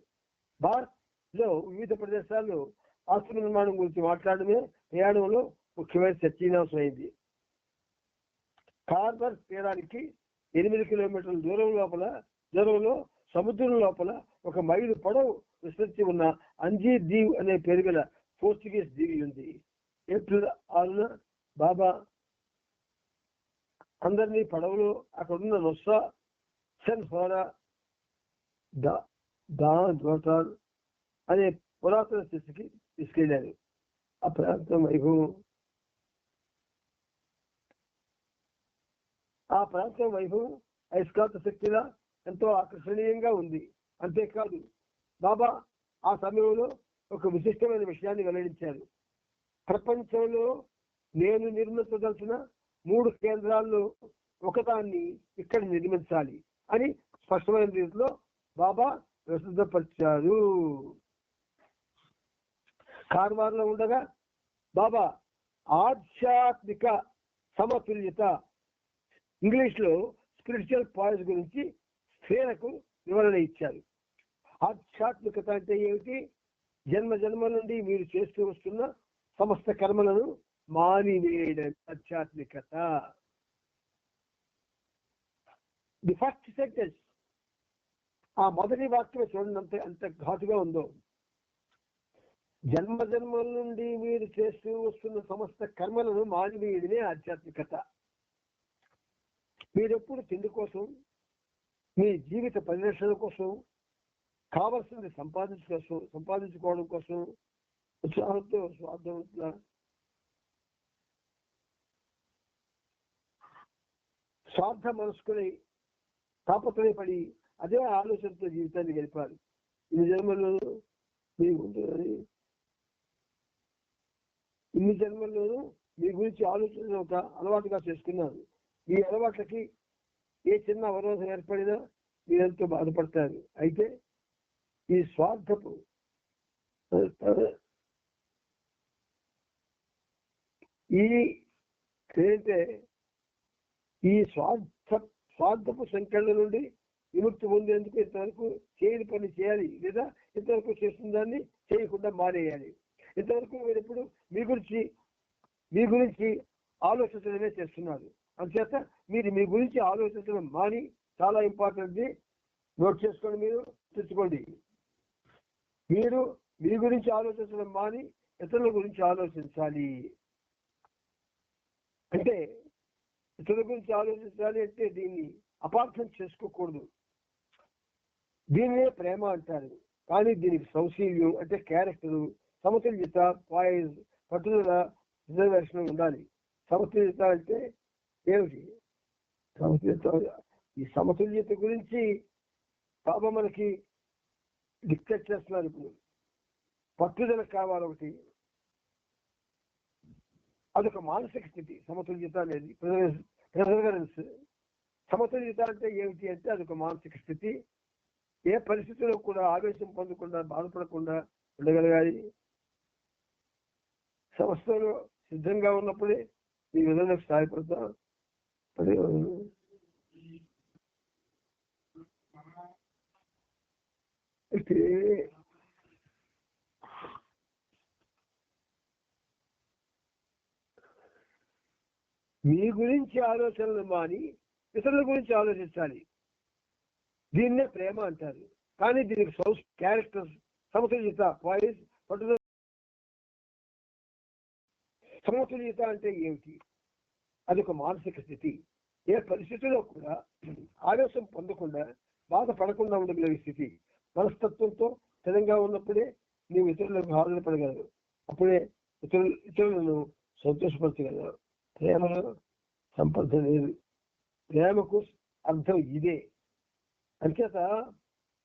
భారత్ లో వివిధ ప్రదేశాల్లో ఆశ్రమ నిర్మాణం గురించి మాట్లాడమే ప్రయాణంలో ముఖ్యమైన చర్చనీయాంశమైంది. కార్బర్ తీరానికి 8 కిలోమీటర్ల దూరంలో సముద్రం లోపల 1 మైలు పొడవు విస్తరించి ఉన్న అంజీ దీవ్ అనే పేరు గల పోర్చుగీస్ దీవి ఉంది. ఏప్రిల్ 6న బాబా అందరినీ పడవలో అక్కడున్న నొస్సా సెన్ హోరా దోటార్ అనే పురాతన స్థితికి తీసుకెళ్లారు. ఆ ప్రాంతం వైభవం ఐస్కాంత శక్తిలా ఎంతో ఆకర్షణీయంగా ఉంది. అంతేకాదు బాబా ఆ సమయంలో ఒక విశిష్టమైన విషయాన్ని వెల్లడించారు. ప్రపంచంలో నేను నిర్మించదలసిన 3 కేంద్రాల్లో ఒకదాన్ని ఇక్కడ నిర్మించాలి అని స్పష్టమైన రీతిలో బాబా ప్రసిద్ధపరిచారు. కార్వార్లో ఉండగా బాబా ఆధ్యాత్మిక సమతుల్యత ఇంగ్లీష్ లో స్పిరిచువల్ పాయిస్ గురించి స్త్రీలకు వివరణ ఇచ్చారు. ఆధ్యాత్మికత అంటే ఏమిటి? జన్మ నుండి మీరు చేస్తూ వస్తున్న సమస్త కర్మలను మానివేయడం ఆధ్యాత్మికత. ది ఫస్ట్ సెంటెన్స్, ఆ మొదటి వాక్యం చూడండి అంత ఘాటుగా ఉందో. జన్మల నుండి మీరు చేస్తూ వస్తున్న సమస్త కర్మలను మానివేయడమే ఆధ్యాత్మికత. మీరెప్పుడు తిండి కోసం, మీ జీవిత పరిరక్షణ కోసం, కావలసింది సంపాదించుకోవడం కోసం ఉత్సాహంతో స్వార్థ మనస్కుని తాపత్రయపడి అదే ఆలోచనతో జీవితాన్ని గడిపారు. ఇన్ని జన్మల్లోనూ మీ గురించి ఆలోచన ఒక అలవాటుగా చేసుకున్నారు. ఈ అలవాట్లకి ఏ చిన్న అవరోధం ఏర్పడినా మీరెంతో బాధపడతారు. అయితే ఈ స్వార్థపు స్వార్థపు సంఖ్యల నుండి విముక్తి పొందేందుకు ఇంతవరకు చేయని పని చేయాలి, లేదా ఇంతవరకు చేస్తున్న దాన్ని చేయకుండా మానేయాలి. ఇంతవరకు మీరు ఎప్పుడు మీ గురించి ఆలోచించడమే చేస్తున్నారు. అందుచేత మీరు మీ గురించి ఆలోచించడం మాని, చాలా ఇంపార్టెంట్ నోట్ చేసుకోండి, మీరు తెచ్చుకోండి. మీరు మీ గురించి ఆలోచించడం మాని ఇతరుల గురించి ఆలోచించాలి. అంటే ఇతరుల గురించి ఆలోచించాలి అంటే దీన్ని అపార్థం చేసుకోకూడదు. దీన్నే ప్రేమ అంటారు. కానీ దీనికి సౌశీల్యం అంటే క్యారెక్టరు, సమతుల్యత, పాయిజ్, పట్టుదల, రిజర్వేషన్ ఉండాలి. సమతుల్యత అంటే ఏమిటి? ఈ సమతుల్యత గురించి బాబా మనకి డిక్టేట్ చేస్తున్నారు. ఇప్పుడు పట్టుదల కావాలి ఒకటి. అదొక మానసిక స్థితి. సమతుల్యత అనేది ప్రెజరెన్స్. సమతుల్యత అంటే ఏమిటి అంటే అదొక మానసిక స్థితి. ఏ పరిస్థితుల్లో కూడా ఆవేశం పొందకుండా బాధపడకుండా ఉండగలగాలి. సమస్యలో సిద్ధంగా ఉన్నప్పుడే ఈ విధంగా సహాయపడతాం. అయితే మీ గురించి ఆలోచనలు మాని ఇతరుల గురించి ఆలోచించాలి. దీన్నే ప్రేమ అంటారు. కానీ దీనికి క్యారెక్టర్స్, సమతుల్యత, వాయిస్, పట్టుదల. సమతుల్యత అంటే ఏమిటి? అదొక మానసిక స్థితి. ఏ పరిస్థితుల్లో కూడా ఆవేశం పొందకుండా బాధపడకుండా ఉండగలిగే స్థితి. మనస్తత్వంతో స్థిరంగా ఉన్నప్పుడే నీవు ఇతరులకు ఆధారపడగలరు. అప్పుడే ఇతరులను సంతోషపరచగలరు. ప్రేమలో సంపద లేదు. ప్రేమకు అర్థం ఇదే. అంచేత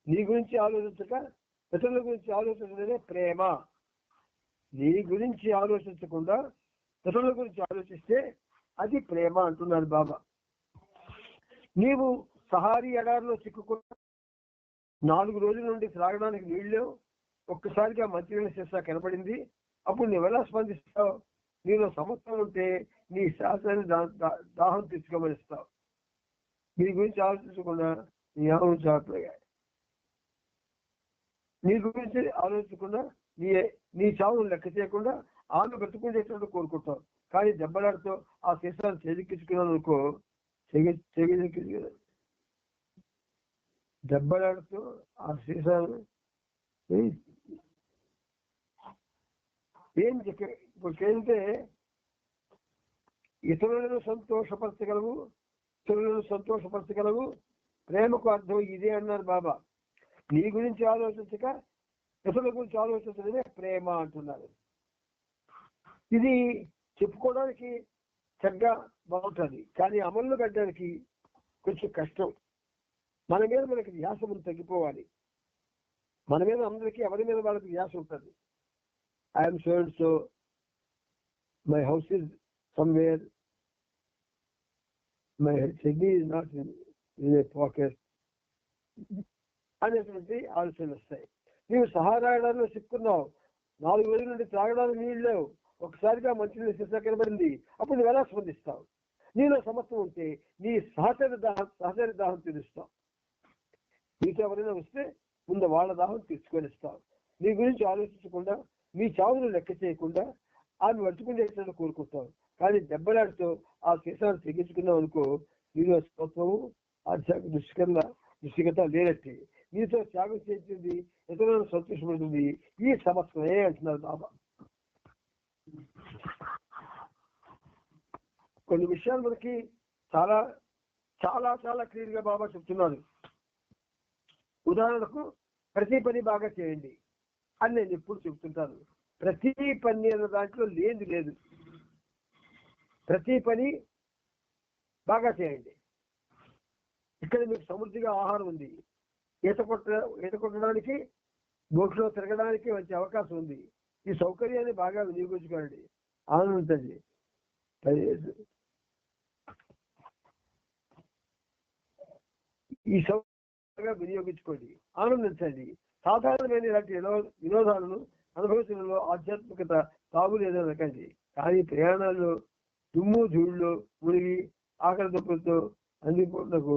నీ గురించి ఆలోచించక ఇతరుల గురించి ఆలోచించడమే ప్రేమ. నీ గురించి ఆలోచించకుండా ఇతరుల గురించి ఆలోచిస్తే అది ప్రేమ అంటున్నాడు బాబా. నీవు సహారీ ఎడారిలో చిక్కుకున్న 4 రోజుల నుండి త్రాగడానికి నీళ్ళు, ఒక్కసారిగా మంచినీళ్ళ శిక్ష కనపడింది. అప్పుడు నువ్వు ఎలా స్పందిస్తావు? నీలో సమత్వం ఉంటే నీ శాస్త్రాన్ని దాహం తీసుకోమనిస్తావు. నీ గురించి ఆలోచించకుండా నీ ఆవును చావట్లేగా. నీ గురించి ఆలోచించకుండా నీ చావును లెక్క చేయకుండా ఆమె బ్రతుకుండేటట్టు కోరుకుంటావు. కానీ దెబ్బలాడుతూ ఆ శిష్యాన్ని చేజిక్కించుకున్నాను అనుకో, దెబ్బలాడుతూ ఆ శిష్యాన్ని ఏంటంటే ఇతరులను సంతోషపరచగలవు. ప్రేమకు అర్థం ఇదే అన్నారు బాబా. నీ గురించి ఆలోచించక ఇతరుల గురించి ఆలోచించడమే ప్రేమ అంటున్నారు. ఇది చెప్పుకోవడానికి చక్కగా బాగుంటుంది, కానీ అమలు కట్టడానికి కొంచెం కష్టం. మన మీద మనకి ధ్యాస తగ్గిపోవాలి. మన మీద అందరికీ ఎవరి మీద వాళ్ళకి ధ్యాస ఉంటుంది. I'm so and so, my house is somewhere, my చెడ్డీ is not in a pocket అనేటువంటి ఆలోచనలు వస్తాయి. నీవు సహారాయణంలో చిక్కున్నావు. 4 రోజుల నుండి త్రాగడానికి నీళ్ళు లేవు. ఒకసారిగా మంచినీళ్ళు శిక్ష కనబడింది. అప్పుడు నువ్వు ఎలా స్పందిస్తావు? నీలో సమస్య ఉంటే నీ సహచరి దాహం తీరుస్తావు. నీతో ఎవరైనా వస్తే ముందు వాళ్ళ దాహం తీర్చుకొని ఇస్తావు. నీ గురించి ఆలోచించకుండా, నీ చావును లెక్క చేయకుండా ఆమె వర్చుకునేటట్టు కోరుకుంటావు. కానీ దెబ్బలాడుతూ ఆ శిక్షాన్ని తెగించుకున్నావు అనుకో, నీలో స్వత్వము ఆధ్యాత్మిక దృష్టిగత లేనట్టే. నీతో త్యాగం చేసింది, ఇతరులను సంతోషపడుతుంది. ఈ సమస్యనే అంటున్నారు బాబా. కొన్ని విషయాలు మనకి చాలా చాలా చాలా క్లియర్ గా బాబా చెప్తున్నాడు. ఉదాహరణకు ప్రతి పని బాగా చేయండి అని నేను ఎప్పుడు చెప్తుంటాను. ప్రతి పని అన్న దాంట్లో లేదు. ప్రతి పని బాగా చేయండి. ఇక్కడ మీకు సమృద్ధిగా ఆహారం ఉంది. ఈత కొట్టడానికి, బోట్లో తిరగడానికి మంచి అవకాశం ఉంది. ఈ సౌకర్యాన్ని బాగా వినియోగించుకోండి, ఆనందించండి. ఈ సౌకర్యంగా వినియోగించుకోండి, ఆనందించండి. సాధారణమైన ఇలాంటి వినోదాలను అనుభవించడంలో ఆధ్యాత్మికత తాగులేదని అనకండి. కానీ ప్రయాణాల్లో దుమ్ము ధూళ్ళలో మునిగి ఆకలి దెబ్బలతో అందిపోటకు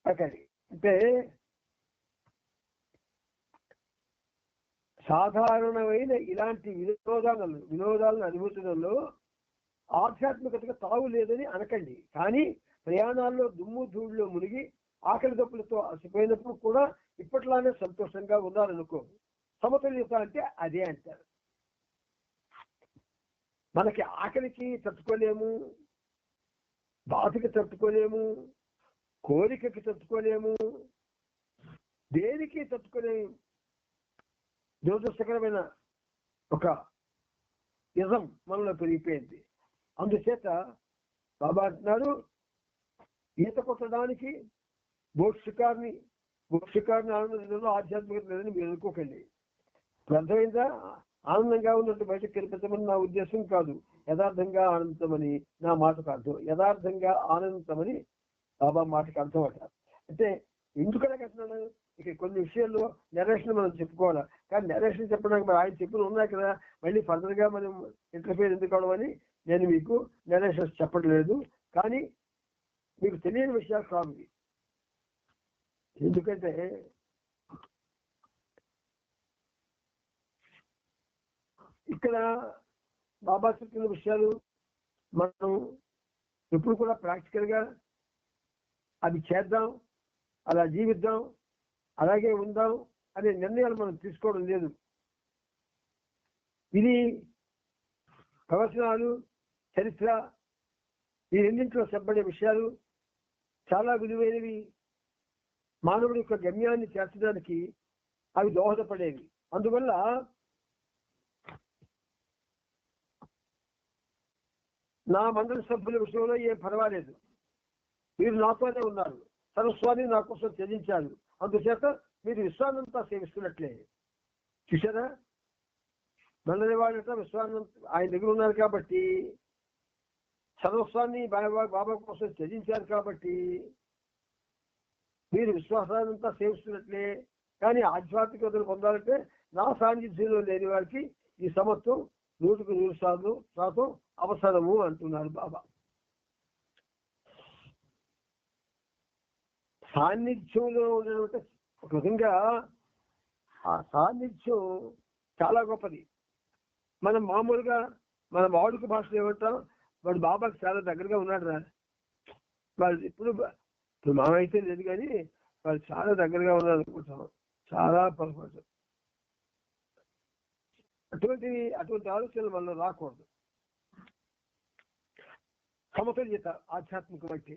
అంటే సాధారణమైన ఇలాంటి వినోదాలను అనుభవించడంలో ఆధ్యాత్మికతగా తావు లేదని అనకండి. కానీ ప్రయాణాల్లో దుమ్ము ధూళ్ళలో మునిగి ఆకలి దప్పులతో అలసిపోయినప్పుడు కూడా ఇప్పట్లానే సంతోషంగా ఉన్నారనుకో. సమతుల్యత అంటే అదే అంటారు. మనకి ఆకలికి తట్టుకోలేము, బాధకి తట్టుకోలేము, కోరికకి తట్టుకోలేము, దేనికి తట్టుకోలేము. దురదృష్టకరమైన ఒక నిజం మనలో పెరిగిపోయింది. అందుచేత బాబా అంటున్నారు, ఈత కొట్టడానికి బోట్ షికార్ని ఆనందించడంలో ఆధ్యాత్మికత లేదని మీరు అనుకోకండి. అర్థమైందా? ఆనందంగా ఉన్నట్టు బయటకు కనిపించమని నా ఉద్దేశం కాదు, యథార్థంగా ఆనందించమని నా మాటకు అర్థం. యథార్థంగా ఆనందించమని బాబా మాటకు అర్థం అట. అంటే ఎందుకలా కట్టినాను, ఇక కొన్ని విషయాల్లో నెరేషన్ మనం చెప్పుకోవాలి, కానీ నెరేషన్ చెప్పడానికి మరి ఆయన చెప్పిన ఉన్నాయి కదా, మళ్ళీ ఫర్దర్ గా మనం ఇంటర్ఫేర్ ఎందుకు అవడం నేను మీకు నెరేషన్స్ చెప్పట్లేదు. కానీ మీకు తెలియని విషయాలు కాదు, ఎందుకంటే ఇక్కడ బాబా చెప్పిన విషయాలు మనం ఎప్పుడు కూడా ప్రాక్టికల్ గా అది చేద్దాం, అలా జీవిద్దాం, అలాగే ఉందాం అనే నిర్ణయాలు మనం తీసుకోవడం లేదు. ఇది ప్రవచనాలు, చరిత్ర, ఈ రెండింటిలో చెప్పబడే విషయాలు చాలా విలువైనవి. మానవుడి యొక్క గమ్యాన్ని చేర్చడానికి అవి దోహదపడేవి. అందువల్ల నా మండలి సభ్యుల విషయంలో ఏం పర్వాలేదు, మీరు నాతోనే ఉన్నారు, సరస్వామి నా కోసం త్యజించారు, అందుచేత మీరు విశ్వాన్నంతా సేవిస్తున్నట్లే. చూసారా, మండలి వాళ్ళంతా విశ్వాన్నంత ఆయన దగ్గర ఉన్నారు కాబట్టి, సర్వస్వాన్ని బాబా కోసం త్యజించారు కాబట్టి మీరు విశ్వాసాన్నంతా సేవిస్తున్నట్లే. కానీ ఆధ్యాత్మికతలు పొందాలంటే నా సాన్నిధ్యంలో లేని వారికి ఈ సమత్వం 100% అవసరము అంటున్నారు బాబా. సాన్నిధ్యంలో ఉండడం ఒక విధంగా ఆ సాన్నిధ్యం చాలా గొప్పది. మనం మామూలుగా మన వాడుక భాషలో ఏమంటాం, వాడు బాబాకి చాలా దగ్గరగా ఉన్నాడు రా, వాళ్ళు ఇప్పుడు మామ అయితే లేదు కానీ వాళ్ళు చాలా దగ్గరగా ఉన్నారు అనుకుంటాం. చాలా పొరపాటు. అటువంటి ఆలోచనలు మనలో రాకూడదు. సమతుల్యత ఆధ్యాత్మిక బట్టి.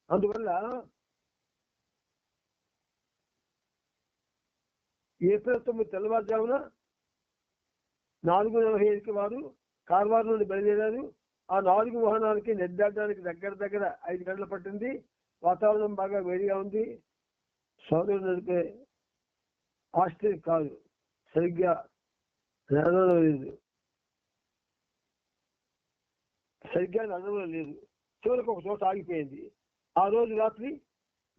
అందువల్ల ఏప్రిల్ 9 తెల్లవారుజామున 4:45 వారు కార్వార్ నుండి బయలుదేరారు. ఆ 4 వాహనాలకి నెద్దాడడానికి దగ్గర 5 గంటలు పట్టింది. వాతావరణం బాగా వేడిగా ఉంది. సోదరుడు నడిపే ఆస్ట్రేలియా కాదు, సరిగ్గా నడవడం లేదు. చివరికి ఒక చోట ఆగిపోయింది. ఆ రోజు రాత్రి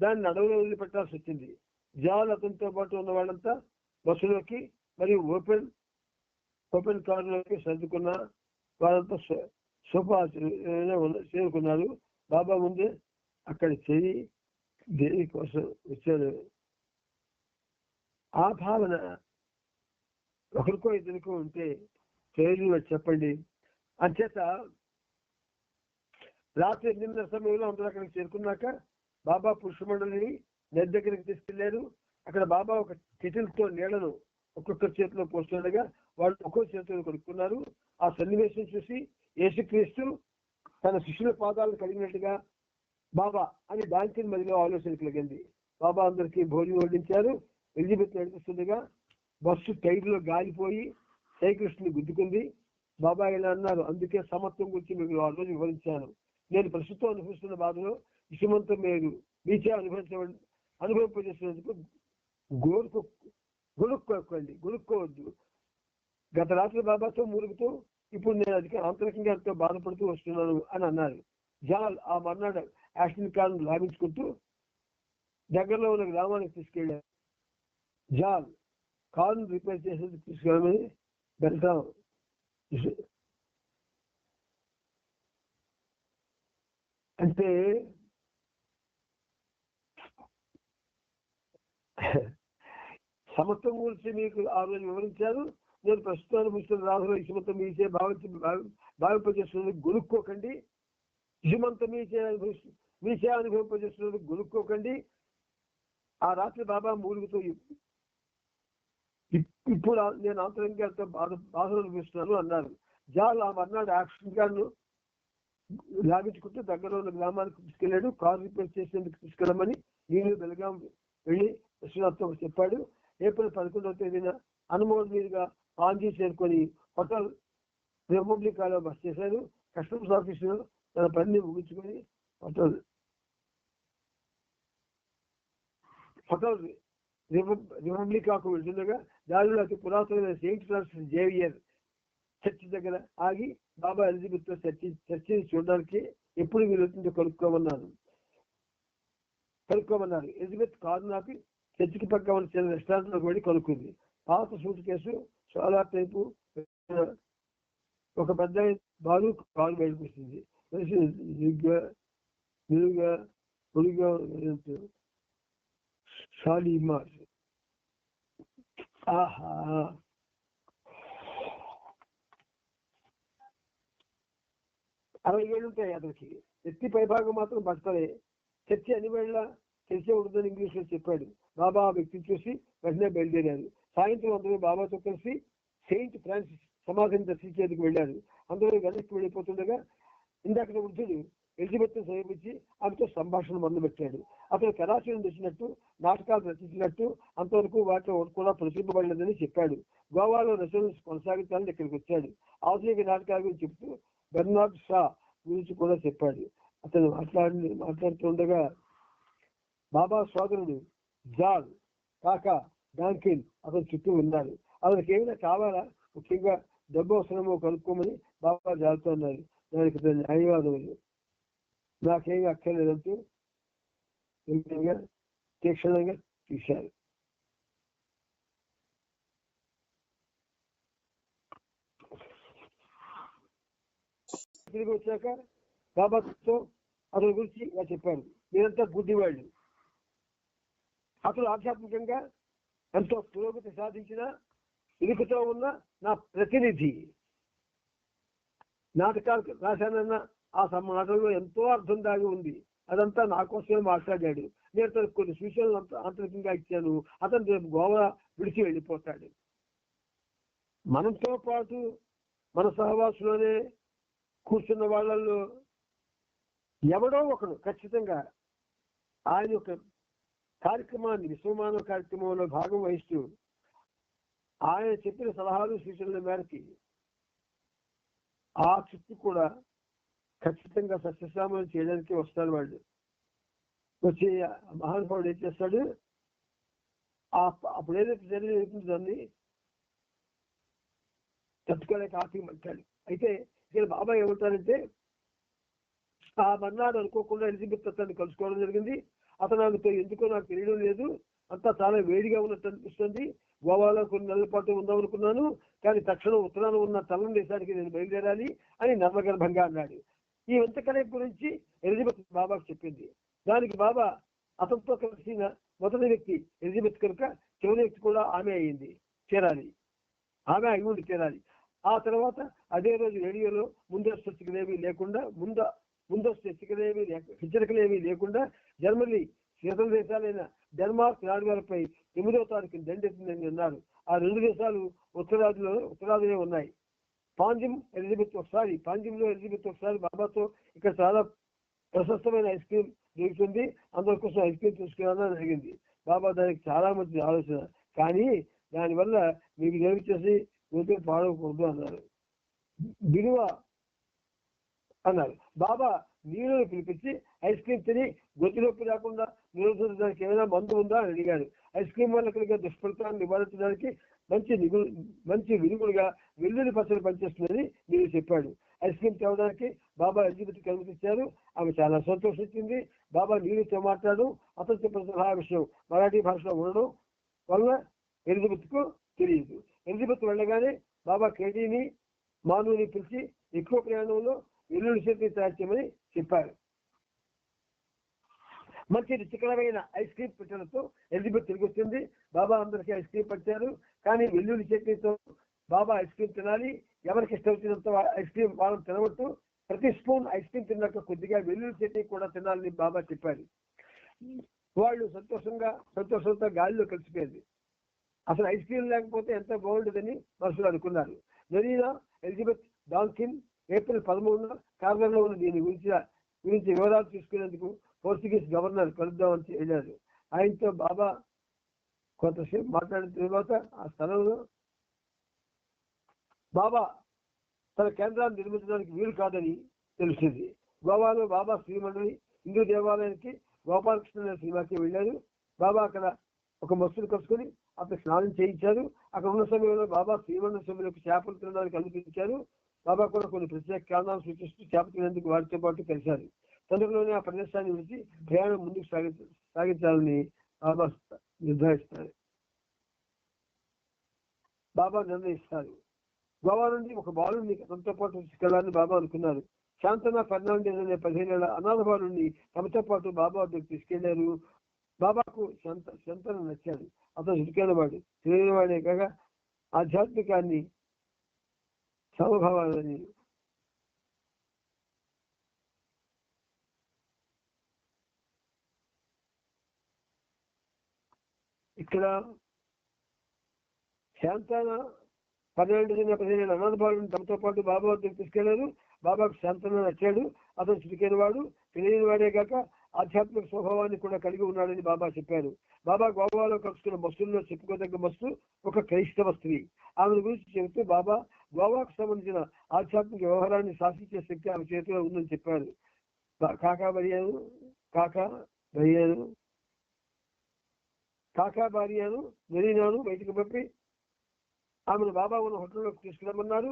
దాన్ని అడవిలో వదిలిపెట్టాల్సి వచ్చింది. జాల్ అతనితో పాటు ఉన్న వాళ్ళంతా బస్సులోకి మరియు ఓపెన్ కారులోకి సర్దుకున్న వాళ్ళంతా సోఫా చేరుకున్నారు. బాబా ముందే అక్కడ చేయి దేని కోసం వచ్చాడు. ఆ భావన ఒకరికో ఇద్దరికో ఉంటే పేర్లు చెప్పండి. అంచేత రాత్రి 8:30 సమయంలో అందరూ అక్కడికి చేరుకున్నాక బాబా పురుష మండలిని నది దగ్గరికి తీసుకెళ్లారు. అక్కడ బాబా ఒక కెటిల్తో నీళ్లను ఒక్కొక్కరి చేతిలో పోస్తుండగా వాళ్ళు ఒక్కో చేతిలో కొనుక్కున్నారు. ఆ సన్నివేశం చూసి యేసుక్రీస్తు తన శిష్యుల పాదాలను కడిగినట్టుగా బాబా అని దానికి మధ్యలో ఆలోచన కలిగింది. బాబా అందరికీ భోజనం వడ్డించారు. ఎలిజబెత్ నడిపిస్తుండగా బస్సు టైర్లో గాలిపోయి శ్రీకృష్ణుని గుద్దుకుంది. బాబా ఇలా అన్నారు, అందుకే సమత్వం గురించి మీకు ఆ రోజు వివరించాను. నేను ప్రస్తుతం అనుభవిస్తున్న బాధలో ఇసుమంతం మీరు మీచే అనుభవింపజేసినందుకు గొనుక్కోవద్దు. గత రాత్రి బాబాతో మూలుగుతూ ఇప్పుడు నేను ఆంతరికంగా ఎంతో బాధపడుతూ వస్తున్నాను అని అన్నారు. జాల్ ఆ మర్నాడు యాక్సిడెంట్ కార్ను లాభించుకుంటూ దగ్గరలో ఉన్న గ్రామానికి తీసుకెళ్లారు. జాల్ కారును రిపేర్ చేసేందుకు తీసుకెళ్ళమని వెళ్తాం. అంటే సమత్వం గురించి మీకు ఆ రోజు వివరించారు. నేను ప్రస్తుతం అనుభవిస్తున్న రాహుల ఇసుమంతం మీచే భావింపజేస్తున్నది గొనుక్కోకండి. ఇసుమంతం మీచే అనుభవింపజేస్తున్నది గొనుక్కోకండి. ఆ రాత్రి బాబా మూలుగుతూ ఇప్పుడు నేను ఆంతరంగా బాధలు అనిపిస్తున్నాను అన్నారు. జాల్ ఆ మర్నాడు యాక్సిడెంట్ కార్ను లాగించుకుంటూ దగ్గర ఉన్న గ్రామానికి తీసుకెళ్లాడు. కారు రిపేర్ చేసేందుకు తీసుకెళ్ళమని నేను బెల్గాం వెళ్ళి విశ్వనాథ్తో చెప్పాడు. ఏప్రిల్ 11వ తేదీన అనుమోదం మీదుగా పాంజీ చేరుకొని హోటల్ రిపబ్లికాలో బస చేశారు. కస్టమ్స్ ఆఫీసులో తన పనిని ముగించుకొని హోటల్ రిపబ్లికాకు వెళ్తుండగా దారిలో అతి పురాతనమైన సెయింట్ ఫ్రాన్సిస్ జేవియర్ చర్చి దగ్గర ఆగి బాబా ఎలిజబెత్ తో చర్చిని చూడడానికి ఎప్పుడు వీలవుతుందో కనుక్కోమన్నారు. ఎలిజబెత్ కారు నాపి చర్చికి పక్క ఉన్న చిన్న రెస్టారెంట్ లోకి వెళ్ళి కనుక్కుంది. పాత సూట్ కేసు, సోలార్ టైపు ఒక పెద్ద బాలు కారు బయటకు వచ్చింది. షాలిమార్. ఆహా, 60 ఏళ్ళు ఉంటాయి అతనికి. ఎత్తి పైభాగం మాత్రం బతకలే. చర్చి అన్ని వేళ తెలిసే ఉంటుందని ఇంగ్లీష్ లో చెప్పాడు. బాబా ఆ వ్యక్తిని చూసి వెంటనే బయలుదేరారు. సాయంత్రం అందరూ బాబాతో కలిసి సెయింట్ ఫ్రాన్సిస్ సమాధిని దర్శించేందుకు వెళ్ళారు. అందరూ వెనక్కి వెళ్ళిపోతుండగా ఇందాక వృద్ధుడు ఎలిజబెత్ ను సమీపించి ఆమెతో సంభాషణ మొదలుపెట్టాడు. అతను కరాచీ నుండి వచ్చినట్టు, నాటకాలు రచించినట్టు, అంతవరకు వాటిలో కూడా ప్రచురింపబడలేదని చెప్పాడు. గోవాలో రచనలు కొనసాగించాలని ఇక్కడికి వచ్చాడు. ఆధునిక నాటకాల గురించి చెప్తూ బెర్నార్డ్ షా గురించి కూడా చెప్పాడు. అతను మాట్లాడుతుండగా బాబా సోదరుడు జాన్ కాకా డాంకిన్ అతను చుట్టూ ఉన్నారు. అతనికి ఏమైనా కావాలా, ముఖ్యంగా డబ్బు అవసరమో కనుక్కోమని బాబా జాగ్రత్త ఉన్నారు. దానికి న్యాయవాదములు నాకేమీ అక్కర్లేదంటూ తీక్షణంగా చూశారు. తిరిగి వచ్చాక బాబాతో అతని గురించి ఇలా చెప్పారు. మీరంతా గుడ్డివాళ్ళు. అతను ఆధ్యాత్మికంగా ఎంతో పురోగతి సాధించిన ఇరుకుతో ఉన్న నా ప్రతినిధి. నాటకాలు రాశానన్న ఆ మాటల్లో ఎంతో అర్థం దాగి ఉంది. అదంతా నా కోసమే మాట్లాడాడు. నేను అతనికి కొన్ని సూచనలు ఆంతరికంగా ఇచ్చాను. అతను రేపు గోవా విడిచి వెళ్ళిపోతాడు. మనతో పాటు మన సహవాసులోనే కూర్చున్న వాళ్ళల్లో ఎవడో ఒకడు ఖచ్చితంగా ఆయన యొక్క కార్యక్రమాన్ని, విశ్వమానవ కార్యక్రమంలో భాగం వహిస్తూ ఆయన చెప్పిన సలహాలు సూచనల మేరకి ఆ చుట్టూ కూడా ఖచ్చితంగా సస్యశ్యామలు చేయడానికి వస్తారు. వాళ్ళు వచ్చి మహానుభావుడు ఏం చేస్తాడు, అప్పుడు ఏదైతే జరిగింది దాన్ని తట్టుకోలేక ఆపమంటాడు. అయితే ఇక్కడ బాబా ఏమంటారంటే, ఆ మర్నాడు అనుకోకుండా ఎలిజబెత్ అతన్ని కలుసుకోవడం జరిగింది. అతను ఆమెతో ఎందుకో నాకు తెలియడం లేదు, అంతా చాలా వేడిగా ఉన్నట్టు అనిపిస్తుంది. గోవాలో కొన్ని నెలల పాటు ఉందాం అనుకున్నాను, కానీ తక్షణం ఉత్తరాన ఉన్న తల్లం దేశానికి నేను బయలుదేరాలి అని నర్మగర్భంగా అన్నాడు. ఈ వంత కలయిక గురించి ఎలిజబెత్ బాబాకు చెప్పింది. దానికి బాబా అతనితో కలిసిన మొదటి వ్యక్తి ఎలిజబెత్ కనుక చివరి వ్యక్తి కూడా ఆమె అయి ఉండి తీరాలి. ఆ తర్వాత అదే రోజు రేడియోలో ముందస్తు హెచ్చరికలేవి లేకుండా జర్మనీ శీతల దేశాలైన డెన్మార్క్ రాణివారిపై 8వ తారీఖున దండెత్తిందని అన్నారు. ఆ 2 దేశాలు ఉత్తరాదిలో ఉన్నాయి. పాంజింలో ఎలిజబెత్ ఒకసారి బాబాతో ఇక్కడ చాలా ప్రశస్తమైన ఐస్ క్రీమ్ దొరుకుతుంది, అందరి కోసం ఐస్ క్రీమ్ తీసుకురావడం జరిగింది. బాబా దానికి చాలా మంచి ఆలోచన, కానీ దానివల్ల మీకు జరిగిచేసి ఊపిరి పాడకూడదు విలువ అన్నారు. బాబా నీళ్ళను పిలిపించి ఐస్ క్రీమ్ తిని గొంతులోకి రాకుండా నిరోధించడానికి ఏమైనా మందు ఉందా అని అడిగాడు. ఐస్ క్రీమ్ వల్ల కలిగే దుష్ఫలితాన్ని నివారించడానికి మంచి విరుగుడుగా వెల్లుల్లి పచ్చడి పనిచేస్తుందని మీరు చెప్పాడు. ఐస్ క్రీమ్ తేవడానికి బాబా ఎలిజబెత్కి అనుమతించారు. ఆమె చాలా సంతోషించింది. బాబా నీళ్ళతో మాట్లాడు, అతను చెప్పిన సలహా విషయం మరాఠీ భాషలో ఉండడం వల్ల ఎలిజబెత్కు తెలియదు. ఎలిజబెత్ వెళ్ళగానే బాబా కేడీని మానవుని పిలిచి ఎక్కువ ప్రయాణంలో వెల్లుల్లి చట్నీ తయారు చేయమని చెప్పారు. మంచి రుచికరమైన ఐస్ క్రీమ్ పెట్టడంతో ఎలిజబెత్ తిరిగి వచ్చింది. బాబా అందరికీ ఐస్ క్రీమ్ పెట్టారు, కానీ వెల్లుల్లి చట్నీతో బాబా ఐస్ క్రీమ్ తినాలి. ఎవరికి ఇష్టం వచ్చినంత ఐస్ క్రీమ్ వాళ్ళని తినవద్దు. ప్రతి స్పూన్ ఐస్ క్రీమ్ తిన్నాక కొద్దిగా వెల్లుల్లి చట్నీ కూడా తినాలని బాబా చెప్పారు. వాళ్ళు సంతోషంతో గాలిలో కలిసిపోయింది. అసలు ఐస్ క్రీమ్ లేకపోతే ఎంత బాగుంటుందని మనసులో అనుకున్నారు. జరీనా ఎలిజబెత్ డాంకిన్ ఏప్రిల్ 13న కార్నర్లో ఉన్న దీని గురించి వివరాలు తీసుకునేందుకు పోర్చుగీస్ గవర్నర్ కలుద్దామని వెళ్ళారు. ఆయనతో బాబా కొంతసేపు మాట్లాడిన తర్వాత ఆ స్థలంలో బాబా తన కేంద్రాన్ని నిర్మించడానికి వీలు కాదని తెలిసింది. గోవాలో బాబా శ్రీమండలి హిందూ దేవాలయానికి గోపాలకృష్ణ సినిమాకి వెళ్ళారు. బాబా అక్కడ ఒక మస్తుని కలుసుకుని అతను స్నానం చేయించారు. అక్కడ ఉన్న సమయంలో బాబా శ్రీమండ సభ్యులకు చేపలు తినడానికి అనుమతించారు. బాబా కూడా కొన్ని ప్రత్యేక కారణాలు సూచిస్తూ చేప తినేందుకు వారితో పాటు కలిశారు. తొందరలోనే ఆ ప్రదేశాన్ని విడిచి ప్రయాణం ముందుకు సాగించాలని బాబా నిర్ధారిస్తారు. బాబా నిర్ణయిస్తారు. గోవా నుండి ఒక బాలుని తమతో పాటు తీసుకెళ్లాలని బాబా అనుకున్నారు. శాంతన ఫెర్నాండెజ్ అనే 15 ఏళ్ల అనాథ బాలుని తమతో పాటు బాబా వద్దకు తీసుకెళ్లారు. బాబాకు శాంతన నచ్చాడు. అతను చురుకైన వాడు, తెలియని వాడే కాక ఆధ్యాత్మికాన్ని, సమభావాలని ఇక్కడ శాంతన 15 ఏళ్ల అనాథ బాలుని తమతో పాటు బాబా వద్దకు తీసుకెళ్లారు. బాబాకు శాంతన నచ్చాడు. అతను చురుకైన వాడు, తెలియని వాడే కాక ఆధ్యాత్మిక స్వభావాన్ని కూడా కలిగి ఉన్నాడని బాబా చెప్పారు. బాబా గోవాలో కలుసుకున్న బస్సుల్లో చెప్పుకోదగ్గ బస్సు ఒక క్రైస్తవ స్త్రీ. ఆమెను గురించి చెబుతూ బాబా గోవాకు సంబంధించిన ఆధ్యాత్మిక వ్యవహారాన్ని శాసించే శక్తి ఆమె చేతిలో ఉందని చెప్పారు. కాకా భార్యను మెరీనాను బయటకు పంపి ఆమెను బాబా ఉన్న హోటల్లోకి తీసుకురమ్మన్నారు.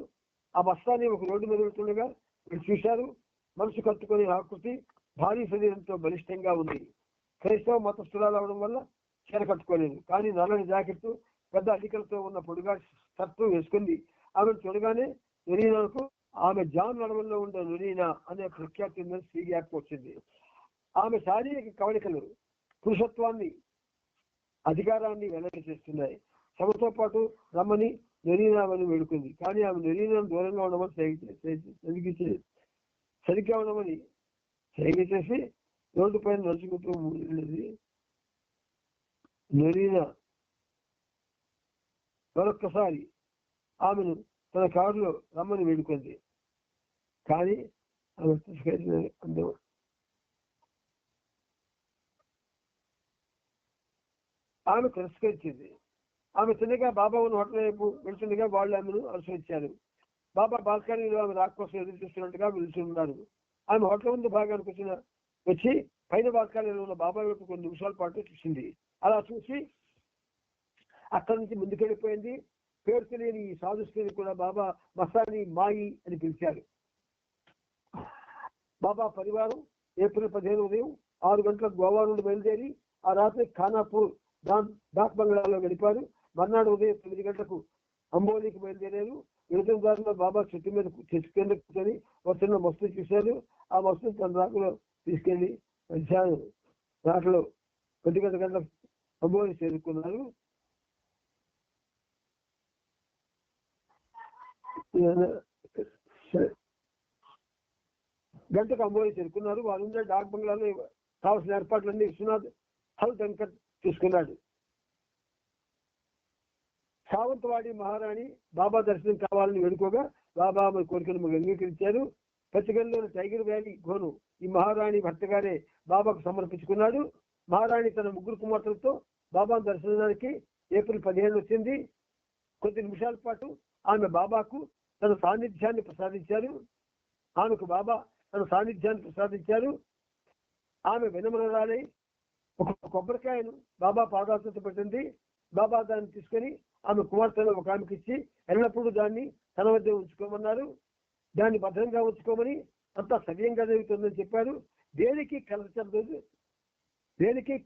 ఆ బస్తాన్ని ఒక రోడ్డు మీద వెళ్తుండగా వీళ్ళు చూశారు. మనసు కట్టుకునే ఆకృతి, భారీ శరీరంతో బలిష్టంగా ఉంది. క్రైస్తవ మతస్థురాలు అవడం వల్ల చీర కట్టుకోలేదు. కానీ నల్లని జాకెట్, పెద్ద అల్లికలతో ఉన్న పొడుగా షర్టు వేసుకుంది. ఆమెను చూడగానే మెరీనాకు ఆమె జాన్ నడవల్లో ఉండే మెరీనా అనే ప్రఖ్యాతి స్త్రీ జ్ఞాపకం వచ్చింది. ఆమె శారీరక కవళికలు పురుషత్వాన్ని, అధికారాన్ని వెల్లడి చేస్తున్నాయి. తమతో పాటు రమ్మని మెరీనామని వేడుకుంది. కానీ ఆమె మెరీనాను దూరంగా ఉండమని సరిగ్గా ఉండమని సైగ చేసి రోడ్డు పైన నడుచుకుంటూ వెళ్ళింది. మెరీనా మరొక్కసారి ఆమెను తన కారులో రమ్మని వేడుకుంది. కానీ ఆమె తిరస్కరించింది. ఆమె తిన్నగా బాబా ఉన్న హోటల్ వైపు వెళ్తుండగా వాళ్ళు ఆమెను అనుసరించారు. బాబా బాల్కనీలో ఆమె రాక కోసం ఎదురు చూస్తున్నట్టుగా వెళ్తున్నారు. ఆమె హోటల్ ముందు భాగానికి వచ్చి పైన బాల్కనీలో ఉన్న బాబా వైపు కొన్ని నిమిషాల పాటు చూసింది. అలా చూసి అక్కడి నుంచి ముందుకెళ్ళిపోయింది. పేరు తెలియని ఈ సాధు స్త్రీని కూడా బాబా మస్తాని మాయి అని పిలిచారు. బాబా పరివారం ఏప్రిల్ 15 ఉదయం 6 గంటలకు గోవా నుండి బయలుదేరి ఆ రాత్రి ఖానాపూర్ డాక్ బంగ్లాలో గడిపారు. మర్నాడు ఉదయం 9 గంటలకు అంబోలీకి బయలుదేరారు. దారిలో బాబా చెట్టు మీద కింద కూర్చొని ఒక చిన్న మస్తు చూశారు. ఆ మస్తు తన రాకలో తీసుకెళ్లి మధ్యాహ్నం రాకలో 10 గంటలకు అంబోలి చేరుకున్నారు. గంటకు అంబోలి చేరుకున్నారు. వారు ఉండే డాక్ బంగ్లాలో కావాల్సిన ఏర్పాట్లన్నీ విశ్వనాథ్ హల్ వెంకట్ తీసుకున్నాడు. సావంతవాడి మహారాణి బాబా దర్శనం కావాలని వేడుకోగా బాబా ఆమె కోరికను అంగీకరించారు. పచ్చిగల్లోని టైగర్ వ్యాలీ గోను ఈ మహారాణి భర్త గారే బాబాకు సమర్పించుకున్నాడు. మహారాణి తన 3 కుమార్తెలతో బాబా దర్శనానికి ఏప్రిల్ 15 వచ్చింది. కొద్ది నిమిషాల పాటు ఆమె బాబాకు తన సాన్నిధ్యాన్ని ప్రసాదించారు. ఆమె వినమ్రురాలై ఒక కొబ్బరికాయను బాబా పాదాలతో పెట్టింది. బాబా దాన్ని తీసుకొని ఆమె కుమార్తెను ఒక ఆమెకి ఇచ్చి ఎల్లప్పుడూ దాన్ని తన వద్ద ఉంచుకోమన్నారు. దాన్ని భద్రంగా ఉంచుకోమని, అంతా సవ్యంగా జరుగుతుందని చెప్పారు. దేనికి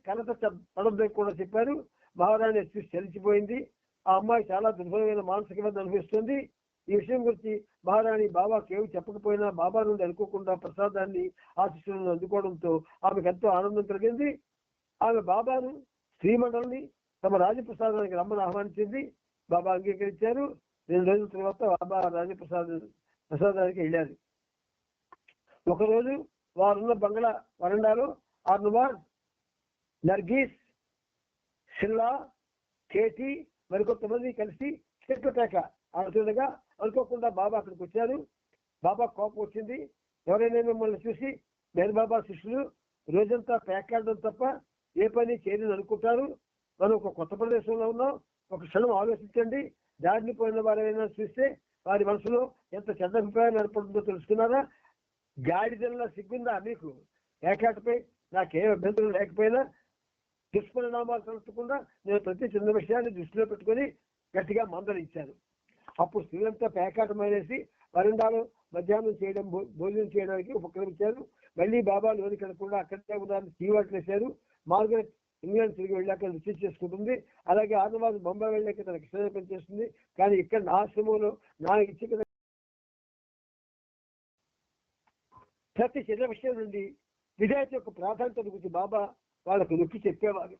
కలత పడద్దని కూడా చెప్పారు. మహారాణి చూసి చలిచిపోయింది. ఆ అమ్మాయి చాలా దుర్భరమైన మానసిక వేదన అనుభవిస్తుంది. ఈ విషయం గురించి మహారాణి బాబాకు ఏమి చెప్పకపోయినా బాబా నుండి అనుకోకుండా ప్రసాదాన్ని ఆశీస్సులను అందుకోవడంతో ఆమెకు ఎంతో ఆనందం కలిగింది. ఆమె బాబాను శ్రీమండలిని తమ రాజప్రసాదానికి రమ్మని ఆహ్వానించింది. బాబా అంగీకరించారు. 2 రోజుల తర్వాత బాబా ప్రసాదానికి వెళ్ళారు. ఒకరోజు వారున్న బంగ్లా వరండాలో అర్నుమార్, నర్గీస్, షిల్లా, కేటీ మరికొంతమంది కలిసి చెట్లటేక ఆడుతుండగా అనుకోకుండా బాబా అక్కడికి వచ్చారు. బాబా కోపం వచ్చింది. ఎవరైనా మిమ్మల్ని చూసి నేను బాబా శిష్యులు రోజంతా పేకాడడం తప్ప ఏ పని చేయని అనుకుంటారు. మనం ఒక కొత్త ప్రదేశంలో ఉన్నాం. ఒక క్షణం ఆలోచించండి. దారిని పోయిన వారైనా చూస్తే వారి మనసులో ఎంత చెడ్డ అభిప్రాయం ఏర్పడుతుందో తెలుసుకున్నారా? గాడిదల్లా సిగ్గుందా మీకు? పేకాటపై నాకేం అభ్యంతరం లేకపోయినా దుష్పరిణామాలు తలెత్తకుండా నేను ప్రతి చిన్న విషయాన్ని దృష్టిలో పెట్టుకొని గట్టిగా మందలించాను. అప్పుడు స్త్రీలంతా పేకాట మానేసి వరండాలో మధ్యాహ్నం చేయడం భోజనం చేయడానికి ఉపక్రమించారు. మళ్ళీ బాబా లోనికి వెళ్ళకుండా అక్కడే ఉన్నారని చీవాట్లు వేశారు. మార్గరెట్ ఇంగ్లాండ్ తిరిగి వెళ్ళాక రిసీవ్ చేసుకుంటుంది. అలాగే ఆదివారం బొంబాయి వెళ్ళాక తన కృష్ణ పనిచేస్తుంది. కానీ ఇక్కడ నా ఆశ్రమంలో నా ఇచ్చిన ప్రతి చిన్న విషయం నుండి విధేయత యొక్క ప్రాధాన్యత గురించి బాబా వాళ్ళకు నొక్కి చెప్పేవారు.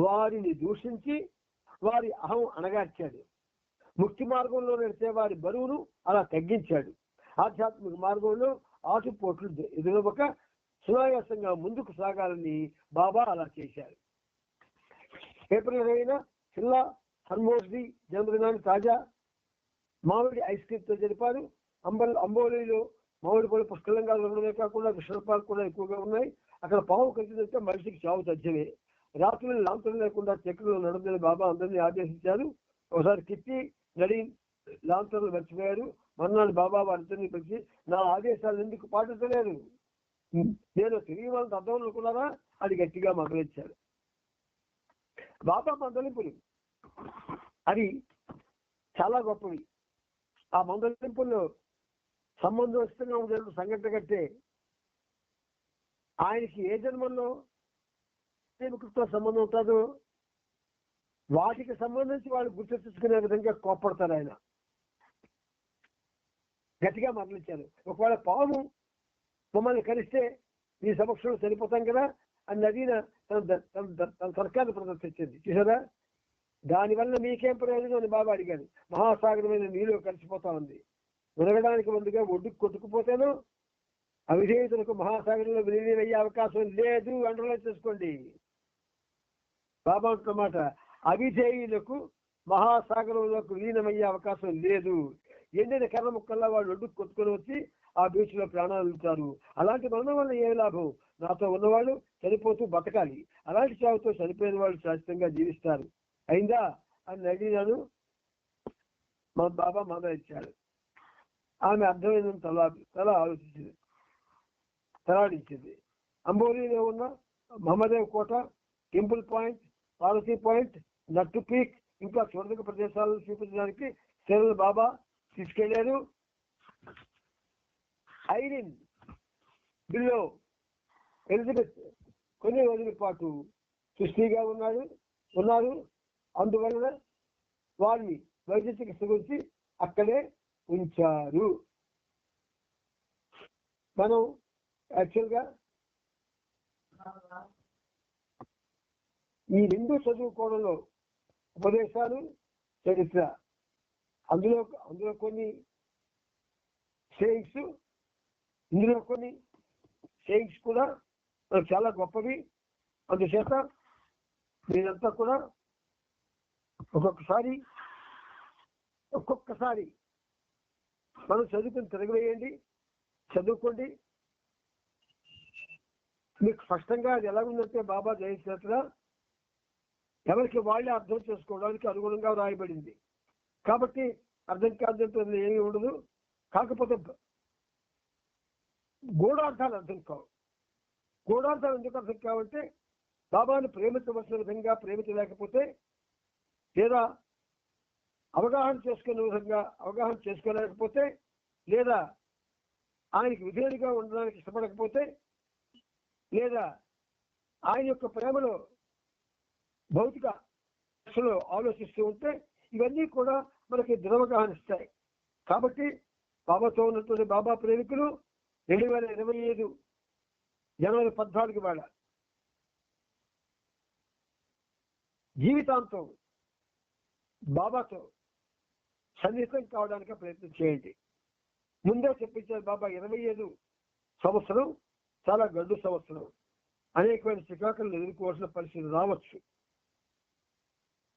వారిని దూషించి వారి అహం అణగార్చాడు. ముక్తి మార్గంలో నడిచే వారి బరువును అలా తగ్గించాడు. ఆధ్యాత్మిక మార్గంలో ఆటుపోట్లు ఎదురవ్వక సునాయాసంగా ముందుకు సాగాలని బాబా అలా చేశారు. ఏప్రిల్ 20న చిల్లా హర్మోస్ది జన్మదినాన్ని తాజా మామిడి ఐస్ క్రీమ్తో జరిపారు. అంబోలీలో మామిడి పళ్ళు పుష్కలంగా ఉండడమే కాకుండా విషపాలు కూడా ఎక్కువగా ఉన్నాయి. అక్కడ పాము కలిసిందంటే మనిషికి చావు తథ్యమే. రాత్రులు లాంతరం లేకుండా చక్రంలో నడదని బాబా అందరినీ ఆదేశించారు. ఒకసారి కిట్టి నడి లాంతర్లు మర్చిపోయారు. మర్నాడు బాబా వారిద్దరిని పిలిచి నా ఆదేశాలు ఎందుకు పాటించలేదు, నేను తిరిగి వాళ్ళని అర్థం అనుకున్నారా అది గట్టిగా మందలించారు. బాబా మందలింపులు అది చాలా గొప్పవి. ఆ మందలింపుల్లో సంబంధంగా ఉండే సంఘటన కంటే ఆయనకి ఏ జన్మల్లో ప్రేమికులతో సంబంధం ఉంటుందో వాటికి సంబంధించి వాళ్ళు గుర్తించుకునే విధంగా కోప్పడతారు. ఆయన గట్టిగా మందలించారు. ఒకవేళ పాము మమ్మల్ని కలిస్తే మీ సమక్షంలో చనిపోతాం కదా అని నవీన తన సర్కారు ప్రదర్శించింది చూసారా. దానివల్ల మీకేం ప్రయోజనం అని బాబా అడిగాడు. మహాసాగరమైన నీలో కలిసిపోతా ఉంది. వినగడానికి ముందుగా ఒడ్డుకు కొట్టుకుపోతేనో అవిధేయతలకు మహాసాగరంలో విలీనమయ్యే అవకాశం లేదు. అండర్లైన్ చేసుకోండి. బాబా అంటున్నమాట అవిధేయులకు మహాసాగరంలోకి విలీనమయ్యే అవకాశం లేదు. ఎండిన కర్ర ముక్కల్లా వాళ్ళు ఒడ్డుకు కొట్టుకొని వచ్చి ఆ బీచ్ లో ప్రాణాలు వెళ్తారు. అలాంటి మరణం వల్ల ఏ లాభం? నాతో ఉన్నవాళ్ళు చనిపోతూ బతకాలి. అలాంటి చావుతో చనిపోయిన వాళ్ళు శాశ్వతంగా జీవిస్తారు. అయిందా అని అడిగినాను. మా బాబా మందలించాడు. ఆమె అర్థమైన తల ఆలోచించింది, తలాడించింది. అంబోలీలో ఉన్న మహమ్మదేవ్ కోట, టెంపుల్ పాయింట్, పాలసీ పాయింట్, నట్టు పీక్ ఇంకా చూడదగ్గ ప్రదేశాలను చూపించడానికి సేవలు బాబా తీసుకెళ్లారు. ఐరిన్, బిల్లో, ఎలిజబెత్ కొన్ని రోజుల పాటు సుస్థిగా ఉన్నారు. అందువలన వారిని వైద్య చికిత్స గురించి అక్కడే ఉంచారు. మనం యాక్చువల్గా ఈ రెండు చదువుకోవడంలో ఉపదేశాలు, చరిత్ర, అందులో కొన్ని సేయింగ్స్, ఇందులో కొన్ని సేయింగ్స్ కూడా చాలా గొప్పవి. అందుచేత మీరంతా కూడా ఒక్కొక్కసారి మనం చదువుకుని తిరగవేయండి, చదువుకోండి. మీకు స్పష్టంగా అది ఎలా ఉందంటే బాబా జయించినట్టుగా ఎవరికి వాళ్ళే అర్థం చేసుకోవడానికి అనుగుణంగా రాయబడింది. కాబట్టి అర్థం కాదంటే ఏమీ ఉండదు. కాకపోతే గూఢార్థాలు అర్థం కావు. గూఢార్థాలు ఎందుకు అర్థం కావంటే బాబాను ప్రేమించవలసిన విధంగా ప్రేమించలేకపోతే, లేదా అవగాహన చేసుకోలేకపోతే, లేదా ఆయనకి విధేయుడిగా ఉండడానికి ఇష్టపడకపోతే, లేదా ఆయన యొక్క ప్రేమలో భౌతిక ఆలోచిస్తూ ఉంటే ఇవన్నీ కూడా మనకి దురవగాహన ఇస్తాయి. కాబట్టి బాబాతో ఉన్నటువంటి బాబా ప్రేమికులు 2025 జనవరి 14 వేళ జీవితాంతం బాబాతో సన్నిహితం కావడానికి ప్రయత్నం చేయండి. ముందే చెప్పించారు బాబా 25 సంవత్సరం చాలా గడ్డు సంవత్సరం. అనేకమైన చికాకులను ఎదుర్కోవాల్సిన పరిస్థితి రావచ్చు.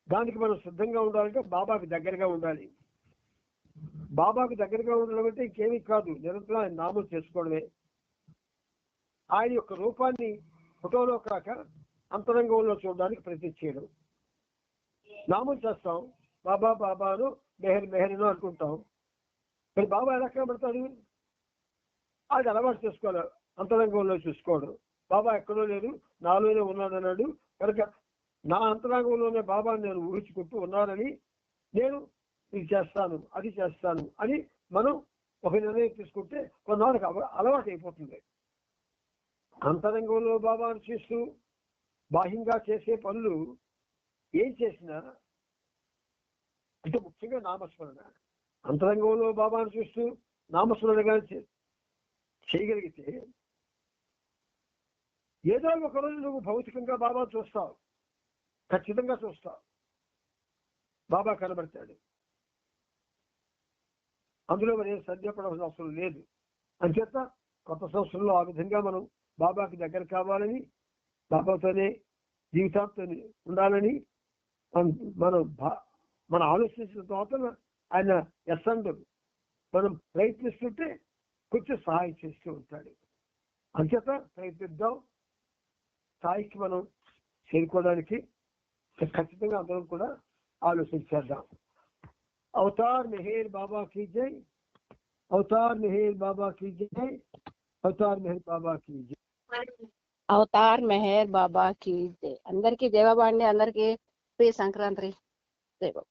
దానికి మనం సిద్ధంగా ఉండాలంటే బాబాకి దగ్గరగా ఉండాలి. బాబాకి దగ్గరగా ఉండడం అంటే ఇంకేమీ కాదు, నిరంతరం ఆయన నామం చేసుకోవడమే. ఆయన యొక్క రూపాన్ని ఫోటోలో కాక అంతరంగంలో చూడడానికి ప్రయత్నం చేయడం. నామం చేస్తాం, బాబా బాబాను మెహర్ మెహర్ను అనుకుంటాం. మరి బాబా ఎలా కనబడతాడు? అది అలవాటు చేసుకోవాలి, అంతరంగంలో చూసుకోవడం. బాబా ఎక్కడో లేదు, నాలోనే ఉన్నాడన్నాడు. కనుక నా అంతరంగంలోనే బాబాని నేను ఊహించుకుంటూ ఉన్నానని, నేను ఇది చేస్తాను అది చేస్తాను అని మనం ఒక నిర్ణయం తీసుకుంటే కొన్నాళ్ళకి అలవాటు అయిపోతుంది. అంతరంగంలో బాబాను చేస్తూ బాహ్యంగా చేసే పనులు ఏం చేసినా, అంటే ముఖ్యంగా నామస్మరణ, అంతరంగంలో బాబాను చూస్తూ నామస్మరణ కానీ చేయగలిగితే ఏదో ఒక రోజు నువ్వు భౌతికంగా బాబాను చూస్తావు, ఖచ్చితంగా చూస్తావు. బాబా కనబడతాడు, అందులో మరి సందేహపడాల్సిన అవసరం లేదు. అంచేత కొత్త సంవత్సరంలో ఆ విధంగా మనం బాబాకి దగ్గర కావాలని, బాబాతోనే జీవితాంతో ఉండాలని మనం ఆలోచించిన తర్వాత ఆయన ఎస్సండు మనం ప్రయత్నిస్తుంటే కొంచెం సహాయం చేస్తూ ఉంటాడు. అంచేత ప్రయత్నిద్దాం, స్థాయికి మనం చేరుకోవడానికి ఖచ్చితంగా అందరం కూడా ఆలోచించేద్దాం. అవతార్ మెహర్ బాబా కీ జై, అవతార్ మెహర్ బాబా కీ జై, అవతార్ మెహర్ బాబా కీ జై. అవతార్ మెహర్ బాబా కీ జై. అందరికీ జై బాబా అండి. అందరికీ ప్రియ సంక్రాంతి. జై బాబా.